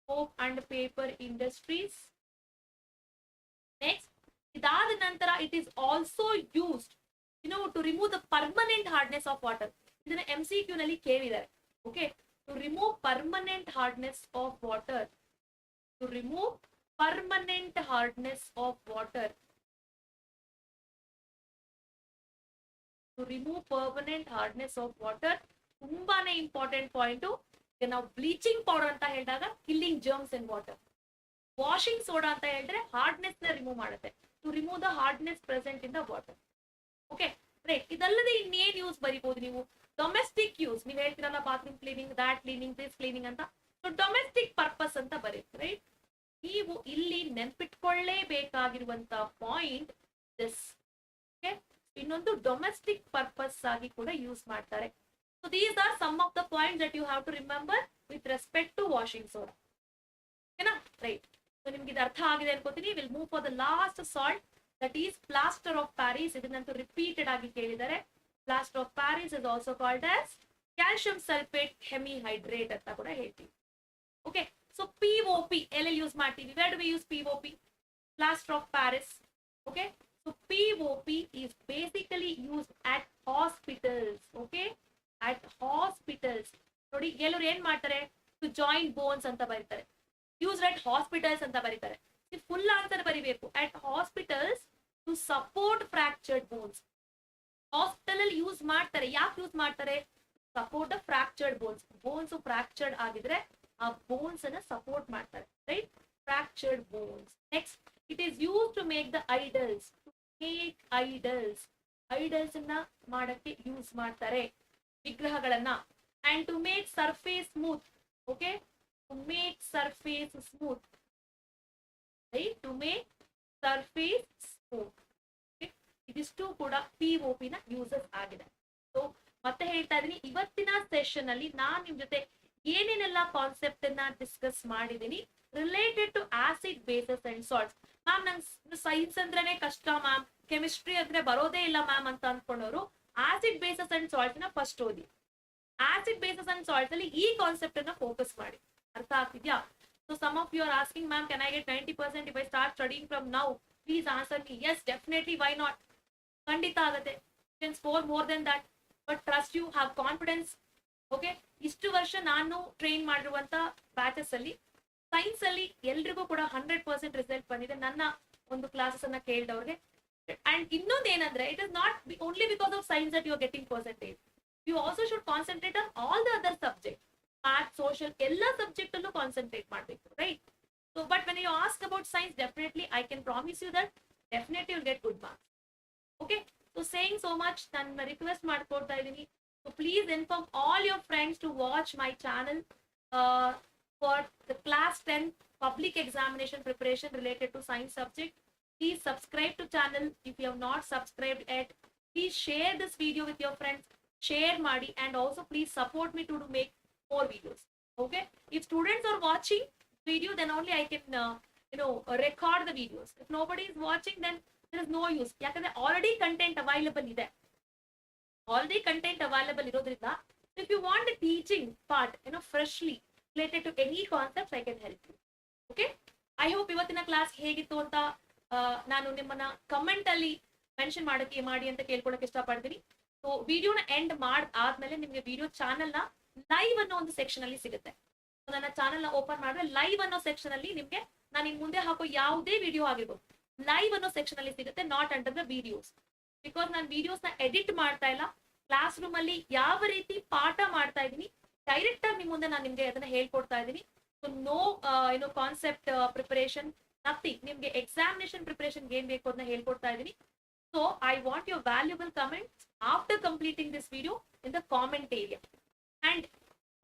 Soap and paper industries. Next, ಇದಾದ ನಂತರ it is also used to remove the permanent hardness of water. ಇದನ್ನ MCQ ನಲ್ಲಿ ಕೇಳಿದ್ದಾರೆ. Okay, to remove permanent hardness of water. To remove permanent hardness of water. To remove permanent hardness of water ತುಂಬಾನೇ important point. ನಾವು bleaching powder ಅಂತ ಹೇಳಿದಾಗ killing germs in water. Washing soda ಅಂತ ಹೇಳಿದ್ರೆ hardness ನ remove ಮಾಡುತ್ತೆ. To remove the hardness present in the water. Okay, right. ಇದಲ್ಲದೆ ಇನ್ನೇನ್ ಯೂಸ್ ಬರಿಬಹುದು ನೀವು? Domestic use. ನೀವು ಹೇಳ್ತೀರಲ್ಲ bathroom cleaning, that cleaning, this cleaning ಅಂತ. ಸೊ ಡೊಮೆಸ್ಟಿಕ್ ಪರ್ಪಸ್ ಅಂತ ಬರೀತೀವಿ, ರೈಟ್? ನೀವು ಇಲ್ಲಿ ನೆನ್ಪಿಟ್ಕೊಳ್ಳೇಬೇಕಾಗಿರುವಂತ ಪಾಯಿಂಟ್ ದಿಸ್. ಓಕೆ, ಇನ್ನೊಂದು ಡೊಮೆಸ್ಟಿಕ್ ಪರ್ಪಸ್ ಆಗಿ ಕೂಡ ಯೂಸ್ ಮಾಡ್ತಾರೆ. So these are some of the points that you have to remember with respect to washing soda. ಓಕೆನಾ? ರೈಟ್. ಸೊ ನಿಮ್ಗೆ ಇದು ಅರ್ಥ ಆಗಿದೆ ಅನ್ಕೋತೀನಿ. Will move for the last salt, that is plaster of Paris. ಇದನ್ನಂತೂ repeated ಆಗಿ ಕೇಳಿದ್ದಾರೆ. Plaster of Paris is also called as calcium sulphate hemihydrate ಅಂತ ಕೂಡ ಹೇಳ್ತೀವಿ. ಓಕೆ, ಸೊ POP ಎಲ್ಲೆಲ್ಲಿ ಯೂಸ್ ಮಾಡ್ತೀವಿ? Where do we use POP? Plaster of Paris. Okay, so POP is basically used at hospitals. Okay, at hospitals. ನೋಡಿ, ಎಲ್ಲರೂ ಏನ್ ಮಾಡ್ತಾರೆ? To join bones ಅಂತ ಬರೀತಾರೆ. ಯೂಸ್ ಅಟ್ ಹಾಸ್ಪಿಟಲ್ಸ್ ಅಂತ ಬರೀತಾರೆ. ಫುಲ್ ಆನ್ಸರ್ ಬರಿಬೇಕು. At hospitals to support fractured bones. Hospital ಅಲ್ಲಿ ಯೂಸ್ ಮಾಡ್ತಾರೆ. ಯಾಕೆ ಯೂಸ್ ಮಾಡ್ತಾರೆ? Support the fractured bones. Bones fractured ಆಗಿದ್ರೆ ಆ ಬೋನ್ಸ್ ಅನ್ನ ಸಪೋರ್ಟ್ ಮಾಡ್ತಾರೆ, right? Fractured bones. Next, it is use to make the idols. To make idols. Idols ಅನ್ನ ಮಾಡಕ್ಕೆ ಯೂಸ್ ಮಾಡ್ತಾರೆ, ವಿಗ್ರಹಗಳನ್ನ. And to make surface smooth. Okay, to make surface smooth, right? To make surface smooth. Okay? ಇದಿಷ್ಟು ಕೂಡ POP ನ uses ಆಗಿದೆ. So ಮತ್ತೆ ಹೇಳ್ತಾ ಇದೀನಿ, ಇವತ್ತಿನ ಸೆಷನ್ ಅಲ್ಲಿ ನಾನ್ ನಿಮ್ ಜೊತೆ ಏನೇನೆಲ್ಲ ಕಾನ್ಸೆಪ್ಟ್ ಅನ್ನ ಡಿಸ್ಕಸ್ ಮಾಡಿದೀನಿ related to acid, bases and salts. Ma'am ನಂಗೆ ಸೈನ್ಸ್ ಅಂದ್ರೇನೆ ಕಷ್ಟ ಮ್ಯಾಮ್, ಕೆಮಿಸ್ಟ್ರಿ ಅಂದ್ರೆ ಬರೋದೇ ಇಲ್ಲ ಮ್ಯಾಮ್ ಅಂತ ಅನ್ಕೊಂಡವರು ಆಸಿಡ್, ಬೇಸಸ್ ಅಂಡ್ ಸಾಲ್ಟ್ಸ್ ನ ಫಸ್ಟ್ ಓದಿ. ಆಸಿಡ್, ಬೇಸಸ್ ಅಂಡ್ ಸಾಲ್ಟ್ಸ್ ಅಲ್ಲಿ ಈ ಕಾನ್ಸೆಪ್ಟ್ ಅನ್ನ ಫೋಕಸ್ ಮಾಡಿ. ಅರ್ಥ ಆಗ್ತಿದ್ಯಾ? So some of you are asking, ma'am can I get 90% if I start studying from now? Please answer me. Yes, definitely, why not? ಖಂಡಿತ ಆಗುತ್ತೆ. You can score more than that. But trust you, have confidence. Okay, ಇಷ್ಟು ವರ್ಷ ನಾನು train ಮಾಡಿರುವಂತ batches ಅಲ್ಲಿ science ಅಲ್ಲಿ ಎಲ್ರಿಗೂ ಕೂಡ 100% ರಿಸಲ್ಟ್ ಬಂದಿದೆ, ನನ್ನ ಒಂದು ಕ್ಲಾಸಸ್ ಅನ್ನ ಕೇಳಿದವ್ರಿಗೆ. ಅಂಡ್ ಇನ್ನೊಂದು ಏನಂದ್ರೆ, it is not only because of science that you are getting percentage. You also should concentrate on all the other subject. Math, social ಎಲ್ಲ ಸಬ್ಜೆಕ್ಟ್ ಅಲ್ಲೂ ಕಾನ್ಸಂಟ್ರೇಟ್ ಮಾಡಬೇಕು, right? So but when you ask about science, definitely I can promise you that definitely will get good marks. Okay, so saying so much, ನನ್ನ request ಮಾಡ್ಕೊಡ್ತಾ ಇದ್ದೀನಿ. So please inform all your friends to watch my channel for the class 10 public examination preparation related to science subject. Please subscribe to channel if you have not subscribed yet. Please share this video with your friends. Share ಮಾಡಿ, and also please support me to make more videos. Okay, if students are watching video, then only I can record the videos. If nobody is watching, then there is no use. ಯಾಕಂದ್ರೆ already content available ಇದೆ. Already content available ಇರೋದ್ರಿಂದ, if you want the teaching part freshly related to any concepts, I can help you. Okay, I hope ಇವತ್ತಿನ class ಹೇಗಿತ್ತು ಅಂತ ನಾನು ನಿಮ್ಮನ್ನ comment ಅಲ್ಲಿ mention ಮಾಡಿ ಅಂತ ಕೇಳ್ಕೊಳಕ್ ಇಷ್ಟಪಡ್ತೀನಿ. ಸೊ ವಿಡಿಯೋನ ಎಂಡ್ ಆದ್ಮೇಲೆ ನಿಮ್ಗೆ ವಿಡಿಯೋ ಚಾನಲ್ ನ ಲೈವ್ ಅನ್ನೋ ಒಂದು ಸೆಕ್ಷನ್ ಅಲ್ಲಿ ಸಿಗುತ್ತೆ. ನನ್ನ ಚಾನಲ್ ನ ಓಪನ್ ಮಾಡಿದ್ರೆ ಲೈವ್ ಅನ್ನೋ ಸೆಕ್ಷನ್ ಅಲ್ಲಿ ನಿಮ್ಗೆ ನಾನು ಇನ್ ಮುಂದೆ ಹಾಕೋ ಯಾವುದೇ ವಿಡಿಯೋ ಆಗಿರ್ಬೋದು ಲೈವ್ ಅನ್ನೋ ಸೆಕ್ಷನ್ ಅಲ್ಲಿ ಸಿಗುತ್ತೆ, not under the videos. Because ನಾನು ವಿಡಿಯೋಸ್ ನ ಎಡಿಟ್ ಮಾಡ್ತಾ ಇಲ್ಲ, ಕ್ಲಾಸ್ ರೂಮ್ ಅಲ್ಲಿ ಯಾವ ರೀತಿ ಪಾಠ ಮಾಡ್ತಾ ಇದೀನಿ ಡೈರೆಕ್ಟ್ ಆಗಿ ನಿಮ್ ಮುಂದೆ ನಾನು ನಿಮ್ಗೆ ಅದನ್ನ ಹೇಳ್ಕೊಡ್ತಾ ಇದ್ದೀನಿ. So no concept preparation, nothing. ನಿಮ್ಗೆ ಎಕ್ಸಾಮಿನೇಷನ್ ಪ್ರಿಪರೇಷನ್ ಏನ್ ಬೇಕು ಅದನ್ನ ಹೇಳ್ಕೊಡ್ತಾ ಇದೀನಿ. So I want your valuable comments after completing this video in the comment area. And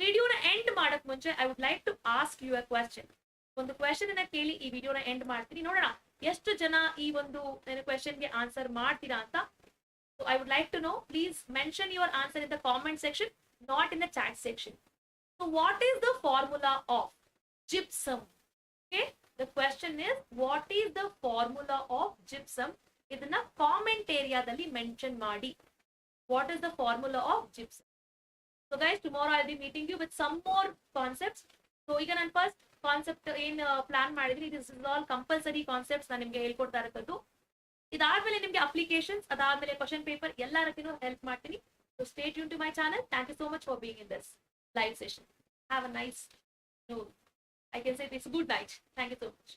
ವಿಡಿಯೋನ ಎಂಡ್ ಮಾಡಕ್ ಮುಂಚೆ I would like to ask you a question. ಒಂದು ಕ್ವೆಶನ್ ಅನ್ನ ಕೇಳಿ ಈ ವಿಡಿಯೋನ ಎಂಡ್ ಮಾಡ್ತೀನಿ. ನೋಡೋಣ ಎಷ್ಟು ಜನ ಈ ಒಂದು ಕ್ವೆಶನ್ಗೆ ಆನ್ಸರ್ ಮಾಡ್ತೀರಾ ಅಂತ. So I would like to know, please mention your answer in the comment section, not in the chat section. So what is the formula of gypsum? Okay, the question is, what is the formula of gypsum? ಇದನ್ನ comment ಏರಿಯಾದಲ್ಲಿ mention ಮಾಡಿ. What is the formula of gypsum? So guys, tomorrow I'll be meeting you with some more concepts. So ಈಗ ನಾನು first concept ಏನ್ plan ಮಾಡಿದ್ರಿ, this is all compulsory concepts ನಾನು ನಿಮ್ಗೆ ಹೇಳ್ಕೊಡ್ತಾ ಇರೋದು. ಇದಾದ್ಮೇಲೆ ನಿಮ್ಗೆ ಅಪ್ಲಿಕೇಶನ್ಸ್, ಅದಾದ್ಮೇಲೆ ಕ್ವಶನ್ ಪೇಪರ್ ಎಲ್ಲ ರೀತಿನೂ ಹೆಲ್ಪ್ ಮಾಡ್ತೀನಿ. So stay tune to my channel. Thank you so much for being in this live session. Have a nice, I can say it's good night. Thank you so much.